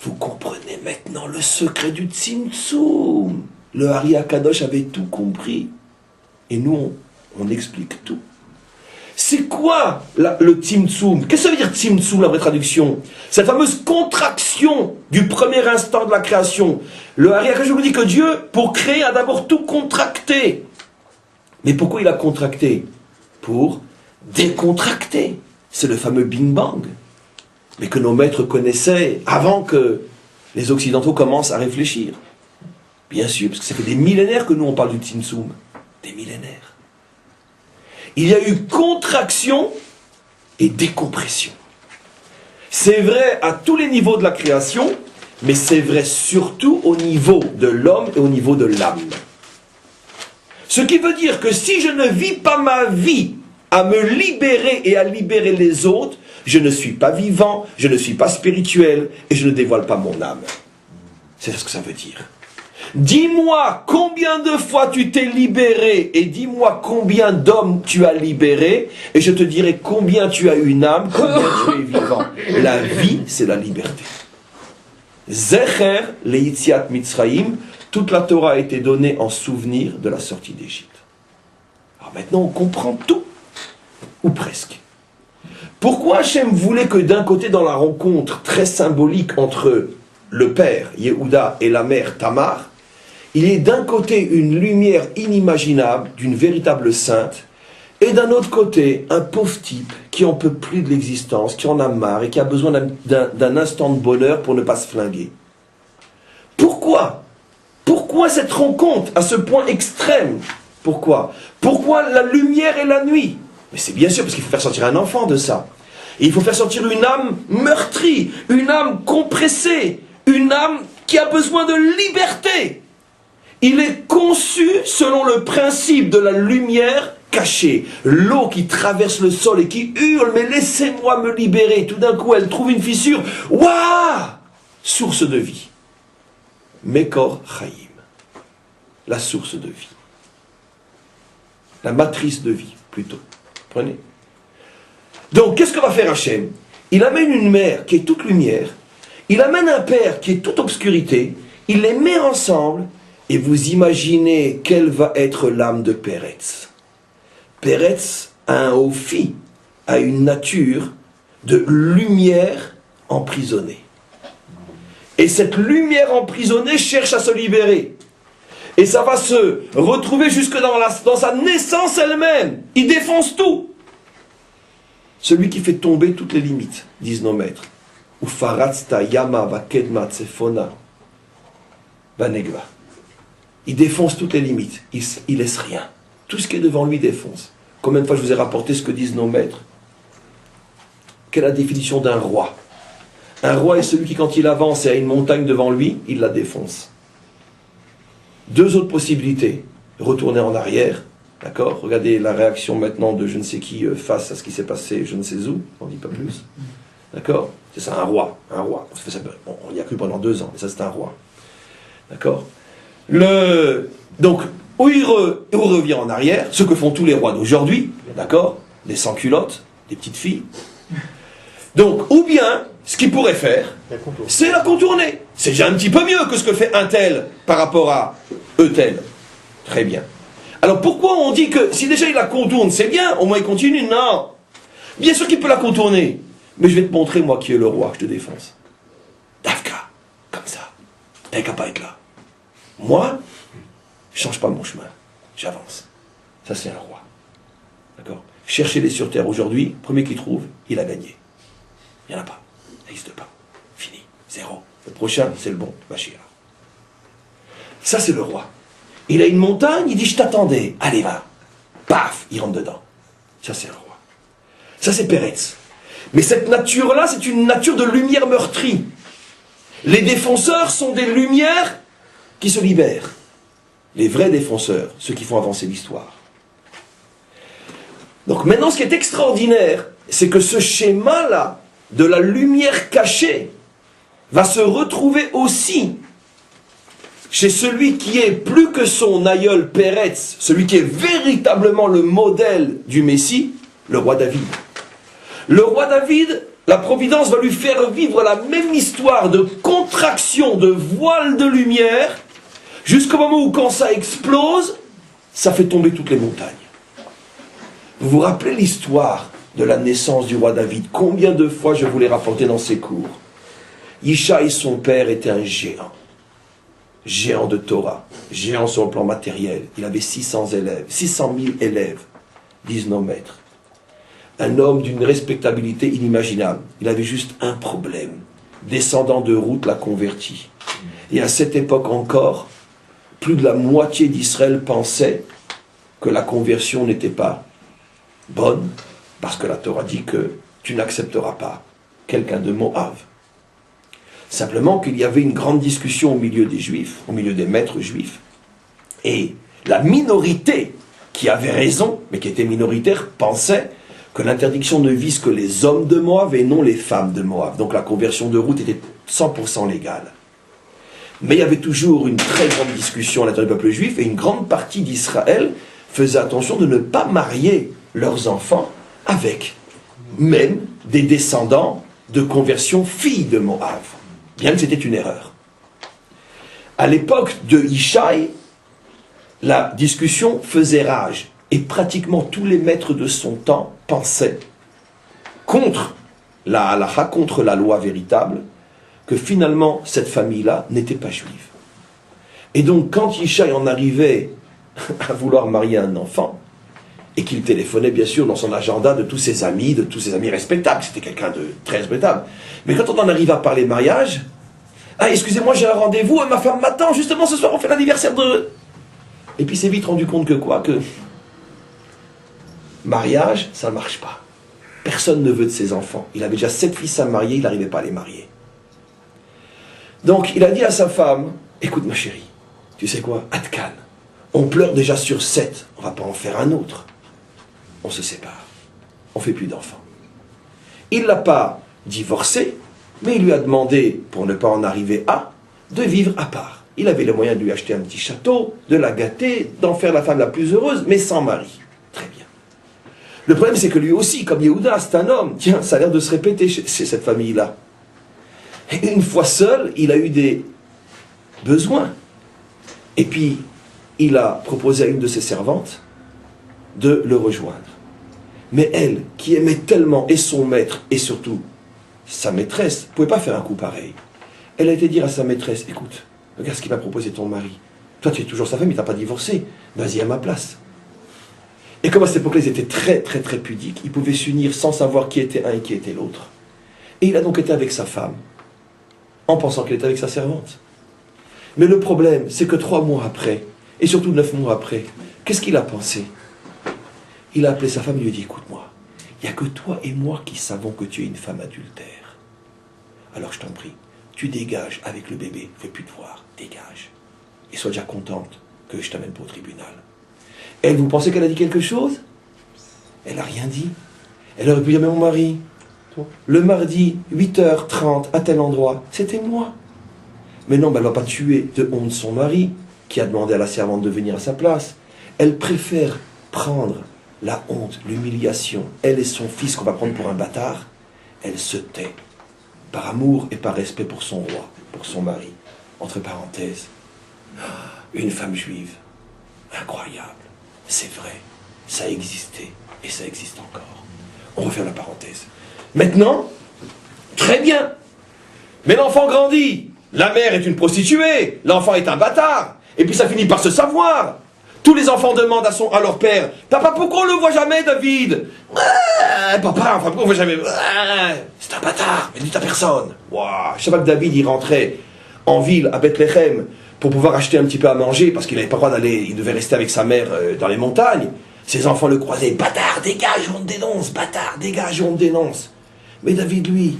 Vous comprenez maintenant le secret du Tzimtzum. Le Ari Akadosh avait tout compris. Et nous, On explique tout. C'est quoi le Tzimtzum? Qu'est-ce que ça veut dire Tzimtzum, la vraie traduction? Cette fameuse contraction du premier instant de la création. Le Hari Akadosh vous dit que Dieu, pour créer, a d'abord tout contracté. Mais pourquoi il a contracté? Pour décontracter. C'est le fameux Bing Bang. Mais que nos maîtres connaissaient avant que les Occidentaux commencent à réfléchir. Bien sûr, parce que ça fait des millénaires que nous on parle du Tzimtzum. Des millénaires. Il y a eu contraction et décompression. C'est vrai à tous les niveaux de la création, mais c'est vrai surtout au niveau de l'homme et au niveau de l'âme. Ce qui veut dire que si je ne vis pas ma vie à me libérer et à libérer les autres, je ne suis pas vivant, je ne suis pas spirituel et je ne dévoile pas mon âme. C'est ce que ça veut dire. Dis-moi combien de fois tu t'es libéré et dis-moi combien d'hommes tu as libéré et je te dirai combien tu as une âme, combien tu es vivant. La vie, c'est la liberté. Zecher leitziat Mitzrayim, toute la Torah a été donnée en souvenir de la sortie d'Égypte. Alors maintenant on comprend tout, ou presque. Pourquoi Hachem voulait que d'un côté dans la rencontre très symbolique entre le père Yehuda et la mère Tamar, il y ait d'un côté une lumière inimaginable d'une véritable sainte, et d'un autre côté un pauvre type qui en peut plus de l'existence, qui en a marre et qui a besoin d'un instant de bonheur pour ne pas se flinguer. Pourquoi? Pourquoi cette rencontre à ce point extrême? Pourquoi? Pourquoi la lumière et la nuit? Mais c'est bien sûr parce qu'il faut faire sortir un enfant de ça. Et il faut faire sortir une âme meurtrie, une âme compressée, une âme qui a besoin de liberté. Il est conçu selon le principe de la lumière cachée. L'eau qui traverse le sol et qui hurle, mais laissez-moi me libérer. Tout d'un coup, elle trouve une fissure. Waouh! Source de vie. Mekor Chaim. La source de vie. La matrice de vie, plutôt. Prenez. Donc, qu'est-ce que va faire Hachem? Il amène une mère qui est toute lumière. Il amène un père qui est toute obscurité. Il les met ensemble. Et vous imaginez quelle va être l'âme de Péretz. Péretz a un ophi, a une nature de lumière emprisonnée. Et cette lumière emprisonnée cherche à se libérer. Et ça va se retrouver jusque dans sa naissance elle-même. Il défonce tout. Celui qui fait tomber toutes les limites, disent nos maîtres. Ufaratzta yama vakedma tsefona vanegva. Il défonce toutes les limites. Il laisse rien. Tout ce qui est devant lui défonce. Combien de fois je vous ai rapporté ce que disent nos maîtres? Quelle est la définition d'un roi? Un roi est celui qui, quand il avance et a une montagne devant lui, il la défonce. Deux autres possibilités. Retourner en arrière. D'accord? Regardez la réaction maintenant de je ne sais qui face à ce qui s'est passé je ne sais où. On ne dit pas plus. D'accord? C'est ça, un roi. Un roi. On y a cru pendant 2 ans, mais ça c'est un roi. D'accord? Donc, où il revient en arrière, ce que font tous les rois d'aujourd'hui, d'accord? Des sans-culottes, des petites filles. Donc, ou bien, ce qu'il pourrait faire, c'est la contourner. C'est déjà un petit peu mieux que ce que fait un tel par rapport à eux tel. Très bien. Alors, pourquoi on dit que si déjà il la contourne, c'est bien, au moins il continue? Non. Bien sûr qu'il peut la contourner. Mais je vais te montrer, moi, qui est le roi, je te défonce. Davka, comme ça. T'as qu'à pas être là. Moi, je ne change pas mon chemin, j'avance. Ça c'est un roi. D'accord? Cherchez-les sur terre aujourd'hui, premier qui trouve, il a gagné. Il n'y en a pas, ça n'existe pas. Fini, 0. Le prochain, c'est le bon, Bachir. Ça c'est le roi. Il a une montagne, il dit je t'attendais, allez va. Paf, il rentre dedans. Ça c'est le roi. Ça c'est Péretz. Mais cette nature-là, c'est une nature de lumière meurtrie. Les défenseurs sont des lumières qui se libèrent. Les vrais défenseurs, ceux qui font avancer l'histoire. Donc maintenant, ce qui est extraordinaire, c'est que ce schéma-là, de la lumière cachée, va se retrouver aussi chez celui qui est plus que son aïeul Péretz, celui qui est véritablement le modèle du Messie, le roi David. Le roi David, la Providence va lui faire vivre la même histoire de contraction, de voile de lumière, jusqu'au moment où, quand ça explose, ça fait tomber toutes les montagnes. Vous vous rappelez l'histoire de la naissance du roi David? Combien de fois je vous l'ai rapporté dans ces cours? Yishaï, son père, était un géant. Géant de Torah. Géant sur le plan matériel. Il avait 600 élèves. 600 000 élèves, disent nos maîtres. Un homme d'une respectabilité inimaginable. Il avait juste un problème. Descendant de Ruth l'a converti. Et à cette époque encore, plus de la moitié d'Israël pensait que la conversion n'était pas bonne, parce que la Torah dit que tu n'accepteras pas quelqu'un de Moab. Simplement qu'il y avait une grande discussion au milieu des Juifs, au milieu des maîtres juifs, et la minorité qui avait raison, mais qui était minoritaire, pensait que l'interdiction ne vise que les hommes de Moab et non les femmes de Moab. Donc la conversion de Ruth était 100% légale. Mais il y avait toujours une très grande discussion à l'intérieur du peuple juif, et une grande partie d'Israël faisait attention de ne pas marier leurs enfants avec même des descendants de conversion filles de Moab, bien que c'était une erreur. À l'époque de Yishaï, la discussion faisait rage, et pratiquement tous les maîtres de son temps pensaient, contre la halakha, contre la loi véritable, que finalement cette famille-là n'était pas juive. Et donc quand Yishaï en arrivait à vouloir marier un enfant, et qu'il téléphonait bien sûr dans son agenda de tous ses amis respectables, c'était quelqu'un de très respectable, mais quand on en arrive à parler mariage, ah excusez-moi j'ai un rendez-vous, ma femme m'attend, justement ce soir on fait l'anniversaire de... Et puis il s'est vite rendu compte que quoi? Que mariage, ça ne marche pas. Personne ne veut de ses enfants. Il avait déjà 7 fils à marier, il n'arrivait pas à les marier. Donc il a dit à sa femme, écoute ma chérie, tu sais quoi, Atkan, on pleure déjà sur 7, on ne va pas en faire un autre. On se sépare, on ne fait plus d'enfants. Il ne l'a pas divorcé, mais il lui a demandé, pour ne pas en arriver à, de vivre à part. Il avait le moyen de lui acheter un petit château, de la gâter, d'en faire la femme la plus heureuse, mais sans mari. Très bien. Le problème c'est que lui aussi, comme Yehuda, c'est un homme, tiens, ça a l'air de se répéter chez cette famille-là. Et une fois seul, il a eu des besoins. Et puis, il a proposé à une de ses servantes de le rejoindre. Mais elle, qui aimait tellement et son maître, et surtout sa maîtresse, ne pouvait pas faire un coup pareil. Elle a été dire à sa maîtresse, écoute, regarde ce qu'il m'a proposé ton mari. Toi, tu es toujours sa femme, il t'a pas divorcé. Vas-y à ma place. Et comme à cette époque-là, ils étaient très, très, très pudiques, ils pouvaient s'unir sans savoir qui était un et qui était l'autre. Et il a donc été avec sa femme, en pensant qu'elle était avec sa servante. Mais le problème, c'est que 3 mois après, et surtout 9 mois après, qu'est-ce qu'il a pensé? Il a appelé sa femme et lui a dit, écoute-moi, il n'y a que toi et moi qui savons que tu es une femme adultère. Alors je t'en prie, tu dégages avec le bébé, fais plus de voir, dégage. Et sois déjà contente que je t'amène pas au tribunal. Elle, vous pensez qu'elle a dit quelque chose? Elle n'a rien dit. Elle aurait pu dire, mais mon mari, le mardi, 8h30, à tel endroit, c'était moi. Mais non, elle ne va pas tuer de honte son mari, qui a demandé à la servante de venir à sa place. Elle préfère prendre la honte, l'humiliation, elle et son fils qu'on va prendre pour un bâtard. Elle se tait, par amour et par respect pour son roi, pour son mari. Entre parenthèses, une femme juive, incroyable, c'est vrai, ça a existé et ça existe encore. On referme la parenthèse. Maintenant, très bien, mais l'enfant grandit. La mère est une prostituée, l'enfant est un bâtard, et puis ça finit par se savoir. Tous les enfants demandent à leur père, papa, pourquoi on ne le voit jamais, David? Papa, enfin, pourquoi on ne le voit jamais? C'est un bâtard, mais dites à personne. Je sais pas que David, il rentrait en ville, à Bethléem, pour pouvoir acheter un petit peu à manger, parce qu'il n'avait pas le droit d'aller, il devait rester avec sa mère dans les montagnes. Ses enfants le croisaient, bâtard, dégage, on te dénonce, bâtard, dégage, on te dénonce. Mais David, lui,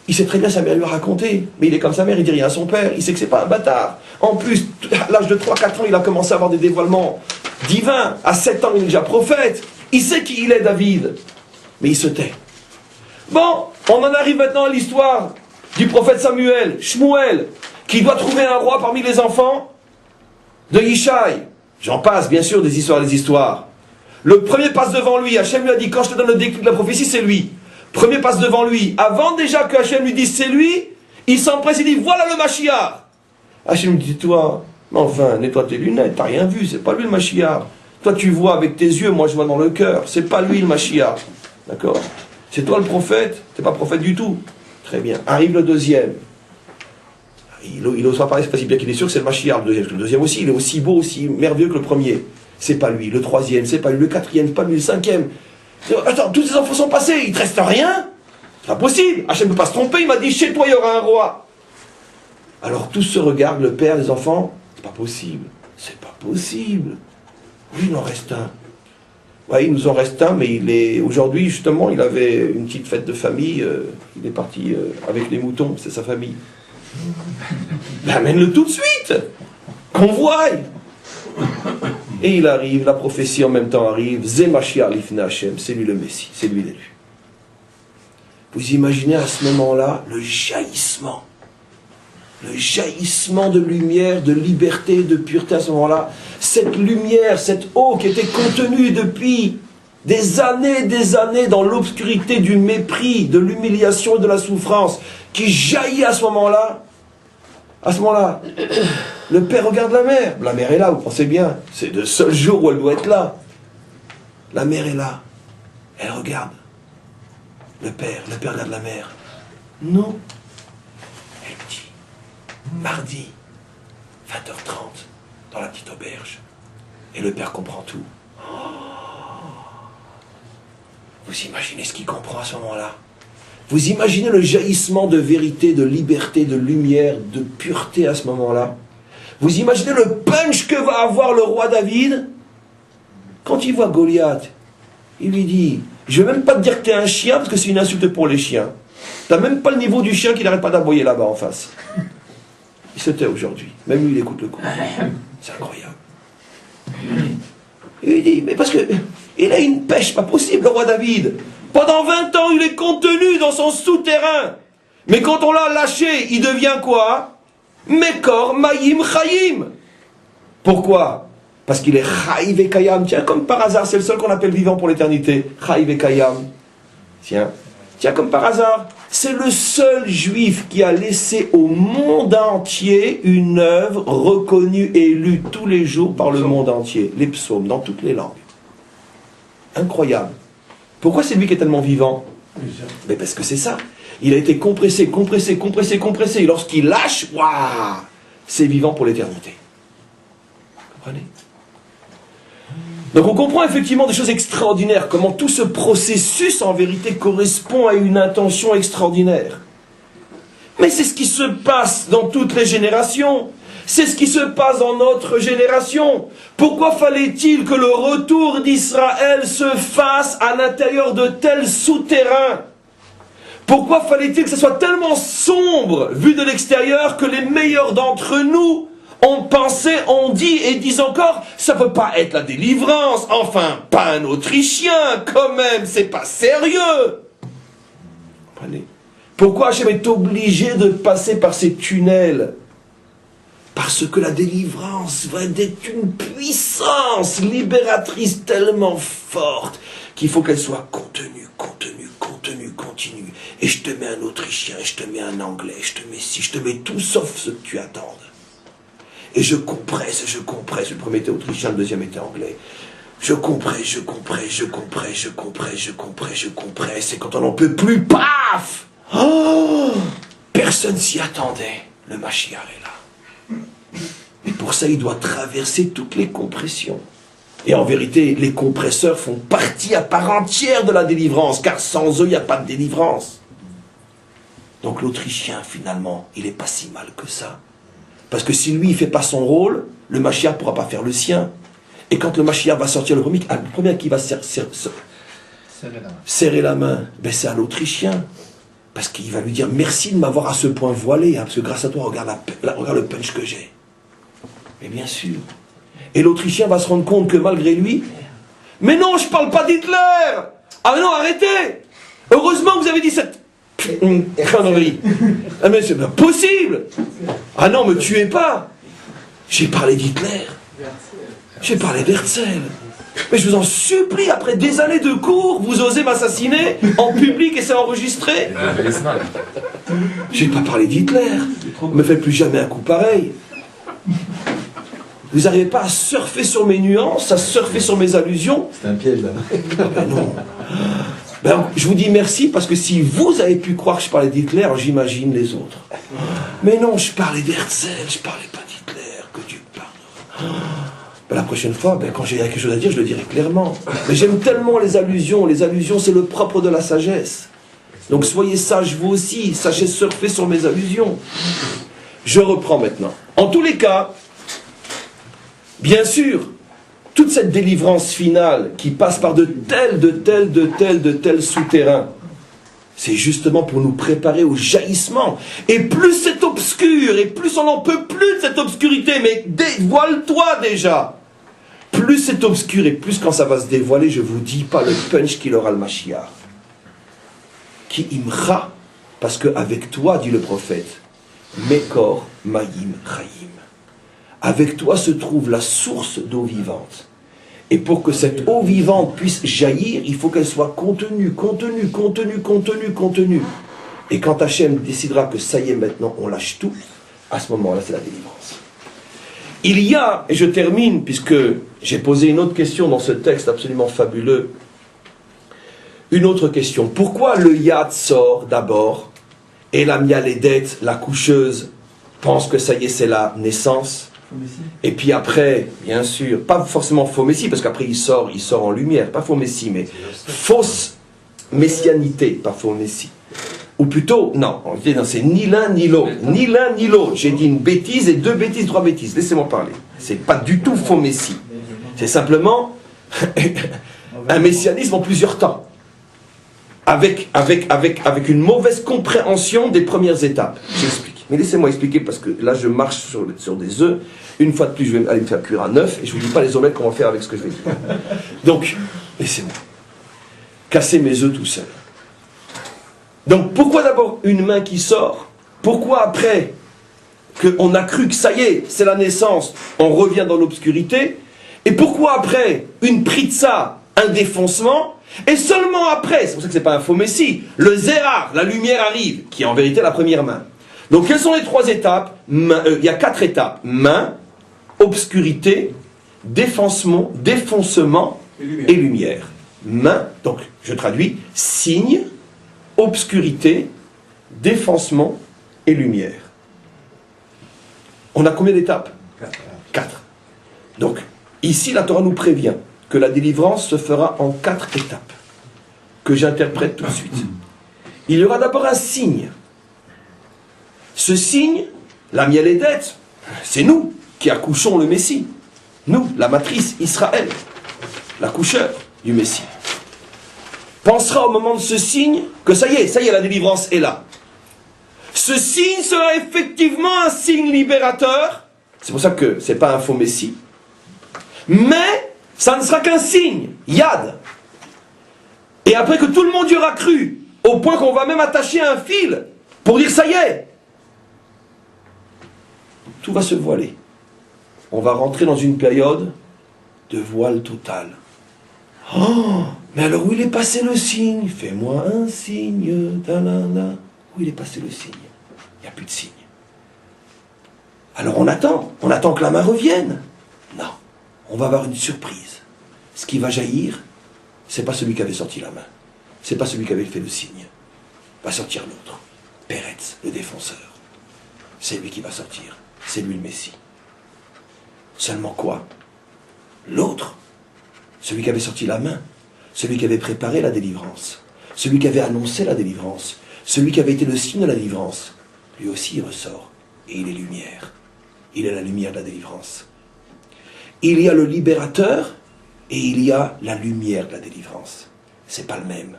il sait très bien, sa mère lui a raconté, mais il est comme sa mère, il dit rien à son père, il sait que c'est pas un bâtard. En plus, à l'âge de 3-4 ans, il a commencé à avoir des dévoilements divins. À 7 ans, il est déjà prophète. Il sait qui il est, David. Mais il se tait. Bon, on en arrive maintenant à l'histoire du prophète Samuel, Shmuel, qui doit trouver un roi parmi les enfants de Yishaï. J'en passe, bien sûr, des histoires. Le premier passe devant lui, Hachem lui a dit, quand je te donne le déclic de la prophétie, c'est lui. Premier passe devant lui. Avant déjà que Hachem lui dise c'est lui, il s'empresse et dit voilà le Mashiach. Hachem lui dit toi, mais enfin, nettoie tes lunettes, t'as rien vu, c'est pas lui le Mashiach. Toi tu vois avec tes yeux, moi je vois dans le cœur. C'est pas lui le Mashiach. D'accord? C'est toi le prophète, t'es pas prophète du tout. Très bien. Arrive le deuxième. Il n'ose pas parler, c'est pas si bien qu'il est sûr que c'est le Mashiach, le deuxième. Parce que le deuxième aussi, il est aussi beau, aussi merveilleux que le premier. C'est pas lui. Le troisième, c'est pas lui. Le quatrième, c'est pas lui. Le cinquième. Attends, tous ces enfants sont passés, il te reste rien? C'est pas possible. Hachem ne peut pas se tromper, il m'a dit chez toi il y aura un roi. Alors tous se regardent, le père, les enfants. C'est pas possible. C'est pas possible. Oui, il en reste un. Oui, il nous en reste un, mais aujourd'hui, justement, il avait une petite fête de famille. Il est parti avec les moutons, c'est sa famille. Ben, amène-le tout de suite. Qu'on voie. Et il arrive, la prophétie en même temps arrive. Zé Mashiach lifnei Hashem, c'est lui le Messie, c'est lui l'élu. Vous imaginez à ce moment-là le jaillissement de lumière, de liberté, de pureté à ce moment-là. Cette lumière, cette eau qui était contenue depuis des années dans l'obscurité du mépris, de l'humiliation et de la souffrance, qui jaillit à ce moment-là. À ce moment-là, le père regarde la mère. La mère est là, vous pensez bien. C'est le seul jour où elle doit être là. La mère est là. Elle regarde. Le père regarde la mère. Non. Elle dit, mardi, 20h30, dans la petite auberge. Et le père comprend tout. Vous imaginez ce qu'il comprend à ce moment-là? Vous imaginez le jaillissement de vérité, de liberté, de lumière, de pureté à ce moment-là? Vous imaginez le punch que va avoir le roi David? Quand il voit Goliath, il lui dit, je ne vais même pas te dire que tu es un chien, parce que c'est une insulte pour les chiens. Tu n'as même pas le niveau du chien qui n'arrête pas d'aboyer là-bas en face. Il se tait aujourd'hui. Même lui, il écoute le coup. C'est incroyable. Il lui dit, mais parce que il a une pêche pas possible, le roi David. Pendant 20 ans, il est contenu dans son souterrain. Mais quand on l'a lâché, il devient quoi? Mekor Mayim Chaim. Pourquoi? Parce qu'il est Chaïv et Kayam. Tiens, comme par hasard, c'est le seul qu'on appelle vivant pour l'éternité. Chaïv et Kayam. Tiens, comme par hasard. C'est le seul juif qui a laissé au monde entier une œuvre reconnue et lue tous les jours par le monde entier. Les psaumes, dans toutes les langues. Incroyable. Pourquoi c'est lui qui est tellement vivant? Mais parce que c'est ça. Il a été compressé. Et lorsqu'il lâche, waouh, c'est vivant pour l'éternité. Vous comprenez? Donc on comprend effectivement des choses extraordinaires, comment tout ce processus en vérité correspond à une intention extraordinaire. Mais c'est ce qui se passe dans toutes les générations. C'est ce qui se passe dans notre génération. Pourquoi fallait-il que le retour d'Israël se fasse à l'intérieur de tels souterrains? Pourquoi fallait-il que ce soit tellement sombre, vu de l'extérieur, que les meilleurs d'entre nous ont pensé, ont dit et disent encore, ça ne peut pas être la délivrance, enfin, pas un Autrichien, quand même, c'est pas sérieux. Comprenez? Pourquoi Hachem est obligé de passer par ces tunnels? Parce que la délivrance va être une puissance libératrice tellement forte qu'il faut qu'elle soit contenue, continue. Et je te mets un Autrichien, et je te mets un Anglais, je te mets ci, je te mets tout sauf ce que tu attendes. Et je compresse. Le premier était autrichien, le deuxième était anglais. Je compresse. Et quand on n'en peut plus, paf! Oh, personne s'y attendait. Le Mashiach est là. Et pour ça, il doit traverser toutes les compressions. Et en vérité, les compresseurs font partie à part entière de la délivrance, car sans eux, il n'y a pas de délivrance. Donc l'Autrichien, finalement, il n'est pas si mal que ça. Parce que si lui, il ne fait pas son rôle, le Mashiach ne pourra pas faire le sien. Et quand le Mashiach va sortir, le premier qui va serrer la main, ben c'est à l'Autrichien. Parce qu'il va lui dire, merci de m'avoir à ce point voilé, hein, parce que grâce à toi, regarde le punch que j'ai. Mais bien sûr. Et l'Autrichien va se rendre compte que malgré lui, mais non, je ne parle pas d'Hitler. Ah non, arrêtez. Heureusement que vous avez dit cette connerie. Ah mais c'est pas possible. Ah non, me tuez pas. J'ai parlé d'Hitler. J'ai parlé d'Herzl. Mais je vous en supplie, après des années de cours, vous osez m'assassiner en public et c'est enregistré. J'ai pas parlé d'Hitler. Ne me faites plus jamais un coup pareil. Vous n'arrivez pas à surfer sur mes nuances, à surfer sur mes allusions? C'est un piège là. Ah ben non. Ben, je vous dis merci parce que si vous avez pu croire que je parlais d'Hitler, j'imagine les autres. Mais non, je parlais d'Herzl, je parlais pas d'Hitler, que Dieu pardonne. Ben, la prochaine fois, ben, quand j'ai quelque chose à dire, je le dirai clairement. Mais j'aime tellement les allusions c'est le propre de la sagesse. Donc soyez sages vous aussi, sachez surfer sur mes allusions. Je reprends maintenant. En tous les cas, bien sûr, toute cette délivrance finale qui passe par de tels souterrains, c'est justement pour nous préparer au jaillissement. Et plus c'est obscur, et plus on n'en peut plus de cette obscurité, mais dévoile-toi déjà. Plus c'est obscur, et plus quand ça va se dévoiler, je vous dis pas le punch qu'il aura le Mashiach. Qui imra, parce qu'avec toi, dit le prophète, Mekor Mayim Chaim. Avec toi se trouve la source d'eau vivante. Et pour que cette eau vivante puisse jaillir, il faut qu'elle soit contenue. Et quand Hachem décidera que ça y est maintenant, on lâche tout, à ce moment-là, c'est la délivrance. Il y a, et je termine, puisque j'ai posé une autre question dans ce texte absolument fabuleux, une autre question. Pourquoi le Yad sort d'abord, et la Mialédet, la coucheuse, pense que ça y est, c'est la naissance? Et puis après, bien sûr, pas forcément faux messie, parce qu'après il sort en lumière, pas faux messie, mais fausse messianité, pas faux messie. Ou plutôt, non, c'est ni l'un ni l'autre, ni l'un ni l'autre. J'ai dit une bêtise et deux bêtises, trois bêtises, laissez-moi parler. C'est pas du tout faux messie. C'est simplement un messianisme en plusieurs temps. Avec une mauvaise compréhension des premières étapes. J'explique. Mais laissez-moi expliquer parce que là je marche sur des œufs. Une fois de plus, je vais aller me faire cuire à 9 et je ne vous dis pas les omelettes qu'on va faire avec ce que je vais dire. Donc, laissez-moi casser mes œufs tout seul. Donc, pourquoi d'abord une main qui sort? Pourquoi après qu'on a cru que ça y est, c'est la naissance, on revient dans l'obscurité? Et pourquoi après une pritza, un défoncement? Et seulement après, c'est pour ça que c'est pas un faux messie, le zérar, la lumière arrive, qui est en vérité la première main. Donc quelles sont les trois étapes? Il y a 4 étapes. Main, obscurité, défoncement et lumière. Main, donc je traduis, signe, obscurité, défoncement et lumière. On a combien d'étapes? 4. Donc, ici la Torah nous prévient que la délivrance se fera en 4 étapes, que j'interprète tout de suite. Il y aura d'abord un signe. Ce signe, la Mialédet, c'est nous qui accouchons le Messie. Nous, la matrice Israël, l'accoucheur du Messie. Pensera au moment de ce signe que ça y est, la délivrance est là. Ce signe sera effectivement un signe libérateur. C'est pour ça que ce n'est pas un faux Messie. Mais ça ne sera qu'un signe, Yad. Et après que tout le monde y aura cru, au point qu'on va même attacher un fil pour dire ça y est, tout va se voiler. On va rentrer dans une période de voile total. Oh, mais alors où il est passé le signe? Fais-moi un signe. Talala. Où il est passé le signe? Il n'y a plus de signe. Alors on attend que la main revienne. Non, on va avoir une surprise. Ce qui va jaillir, c'est pas celui qui avait sorti la main. C'est pas celui qui avait fait le signe. Va sortir l'autre. Peretz, le défenseur. C'est lui qui va sortir. C'est lui le Messie. Seulement quoi? L'autre, celui qui avait sorti la main, celui qui avait préparé la délivrance, celui qui avait annoncé la délivrance, celui qui avait été le signe de la délivrance, lui aussi il ressort. Et il est lumière. Il est la lumière de la délivrance. Il y a le libérateur et il y a la lumière de la délivrance. C'est pas le même.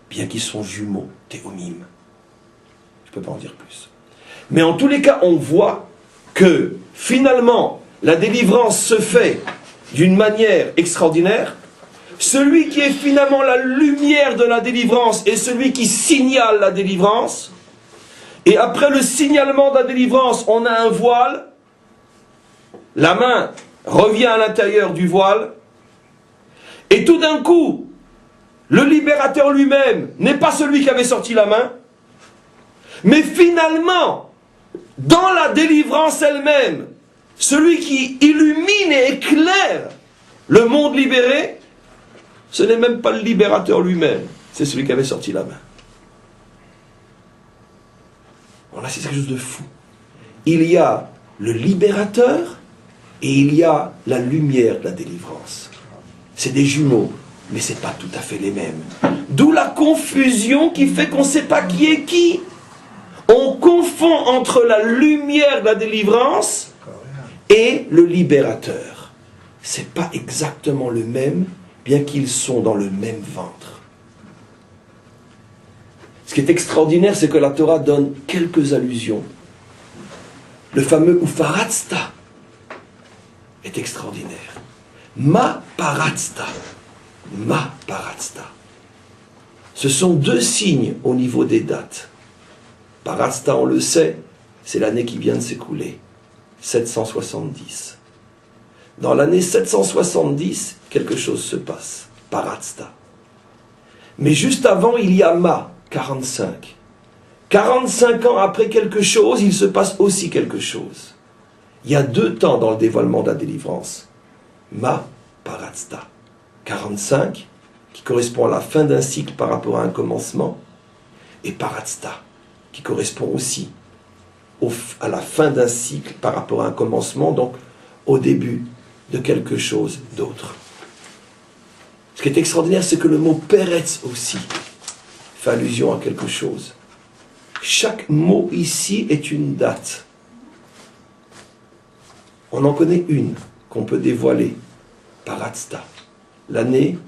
Bien qu'ils sont jumeaux, théomim. Je peux pas en dire plus. Mais en tous les cas, on voit que finalement, la délivrance se fait d'une manière extraordinaire. Celui qui est finalement la lumière de la délivrance est celui qui signale la délivrance. Et après le signalement de la délivrance, on a un voile. La main revient à l'intérieur du voile. Et tout d'un coup, le libérateur lui-même n'est pas celui qui avait sorti la main. Mais finalement, dans la délivrance elle-même, Celui qui illumine et éclaire le monde libéré, ce n'est même pas le libérateur lui-même, c'est celui qui avait sorti la main. Voilà, c'est quelque chose de fou. Il y a le libérateur et il y a la lumière de la délivrance. C'est des jumeaux, mais ce n'est pas tout à fait les mêmes. D'où la confusion qui fait qu'on ne sait pas qui est qui. On confond entre la lumière de la délivrance et le libérateur. Ce n'est pas exactement le même, bien qu'ils sont dans le même ventre. Ce qui est extraordinaire, c'est que la Torah donne quelques allusions. Le fameux Ufaratsta est extraordinaire. Ma paratsta. Ma paratsta. Ce sont deux signes au niveau des dates. Paratsta, on le sait, c'est l'année qui vient de s'écouler. 770. Dans l'année 770, quelque chose se passe. Paratsta. Mais juste avant, il y a Ma, 45. 45 ans après quelque chose, il se passe aussi quelque chose. Il y a deux temps dans le dévoilement de la délivrance. Ma, Paratsta. 45, qui correspond à la fin d'un cycle par rapport à un commencement, et Paratsta, qui correspond aussi à la fin d'un cycle par rapport à un commencement, donc au début de quelque chose d'autre. Ce qui est extraordinaire, c'est que le mot Peretz aussi fait allusion à quelque chose. Chaque mot ici est une date. On en connaît une qu'on peut dévoiler, Paratsta, l'année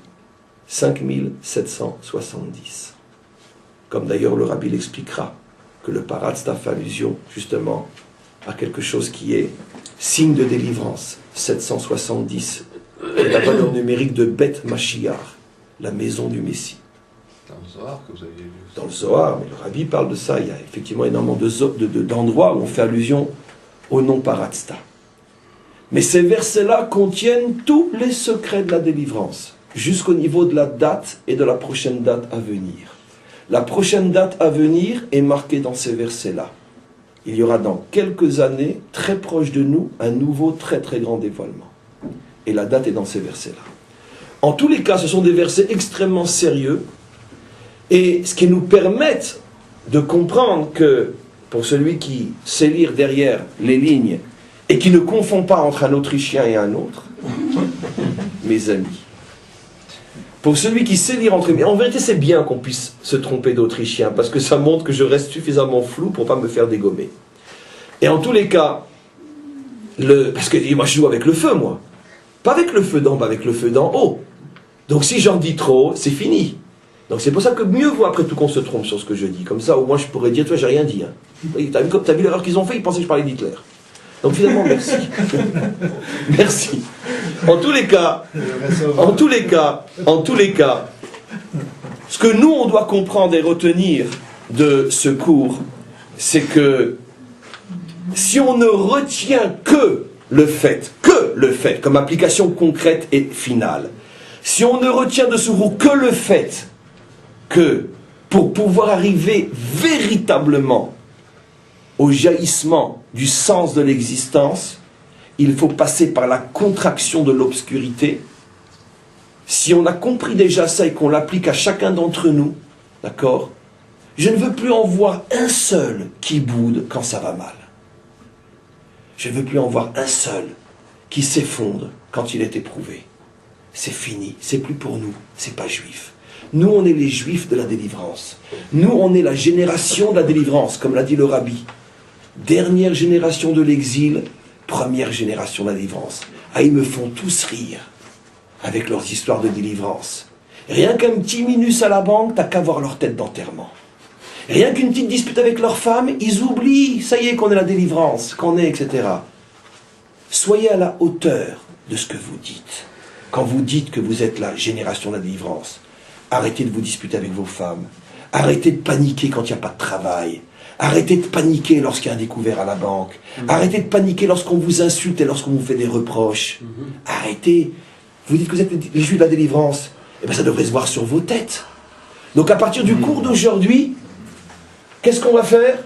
5770. Comme d'ailleurs le Rabbi l'expliquera, que le Paratsta fait allusion justement à quelque chose qui est signe de délivrance, 770, la valeur numérique de Beth Mashiach, la maison du Messie. Dans le Zohar que vous aviez lu. Dans le Zohar, mais le Rabbi parle de ça, il y a effectivement énormément d'endroits où on fait allusion au nom Paratsta. Mais ces versets-là contiennent tous les secrets de la délivrance, jusqu'au niveau de la date et de la prochaine date à venir. La prochaine date à venir est marquée dans ces versets-là. Il y aura dans quelques années, très proche de nous, un nouveau très très grand dévoilement. Et la date est dans ces versets-là. En tous les cas, ce sont des versets extrêmement sérieux, et ce qui nous permettent de comprendre que, pour celui qui sait lire derrière les lignes, et qui ne confond pas entre un Autrichien et un autre, mes amis, pour celui qui sait lire entre... En vérité, c'est bien qu'on puisse se tromper d'Autrichien, parce que ça montre que je reste suffisamment flou pour ne pas me faire dégommer. Et en tous les cas, parce que moi je joue avec le feu, moi. Pas avec le feu d'en bas, avec le feu d'en haut. Donc si j'en dis trop, c'est fini. Donc c'est pour ça que mieux vaut après tout qu'on se trompe sur ce que je dis. Comme ça, au moins je pourrais dire, toi j'ai rien dit. Hein. T'as vu l'erreur qu'ils ont fait, ils pensaient que je parlais d'Hitler. Donc finalement, merci. Merci. En tous les cas, ce que nous, on doit comprendre et retenir de ce cours, c'est que si on ne retient que le fait, comme application concrète et finale, si on ne retient de ce cours que le fait que pour pouvoir arriver véritablement au jaillissement du sens de l'existence, il faut passer par la contraction de l'obscurité. Si on a compris déjà ça et qu'on l'applique à chacun d'entre nous, d'accord, je ne veux plus en voir un seul qui boude quand ça va mal. Je ne veux plus en voir un seul qui s'effondre quand il est éprouvé. C'est fini, c'est plus pour nous, c'est pas juif. Nous, on est les juifs de la délivrance. Nous, on est la génération de la délivrance, comme l'a dit le Rabbi. Dernière génération de l'exil, première génération de la délivrance. Ah, ils me font tous rire avec leurs histoires de délivrance. Rien qu'un petit minus à la banque, t'as qu'à voir leur tête d'enterrement. Rien qu'une petite dispute avec leur femme, ils oublient, ça y est qu'on est la délivrance, qu'on est, etc. Soyez à la hauteur de ce que vous dites. Quand vous dites que vous êtes la génération de la délivrance, arrêtez de vous disputer avec vos femmes. Arrêtez de paniquer quand il n'y a pas de travail. Arrêtez de paniquer lorsqu'il y a un découvert à la banque. Arrêtez de paniquer lorsqu'on vous insulte et lorsqu'on vous fait des reproches. Arrêtez. Vous dites que vous êtes les juifs de la délivrance. Eh bien, ça devrait se voir sur vos têtes. Donc, à partir du cours d'aujourd'hui, qu'est-ce qu'on va faire?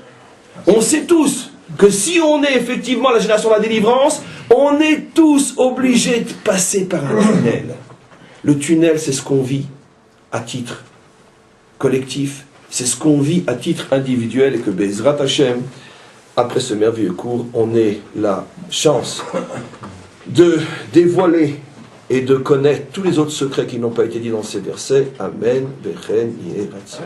On sait tous que si on est effectivement la génération de la délivrance, on est tous obligés de passer par un tunnel. Le tunnel, c'est ce qu'on vit à titre collectif, c'est ce qu'on vit à titre individuel, et que Bezrat Hashem, après ce merveilleux cours, on ait la chance de dévoiler et de connaître tous les autres secrets qui n'ont pas été dits dans ces versets. Amen. Bechen Yeh Ratzon.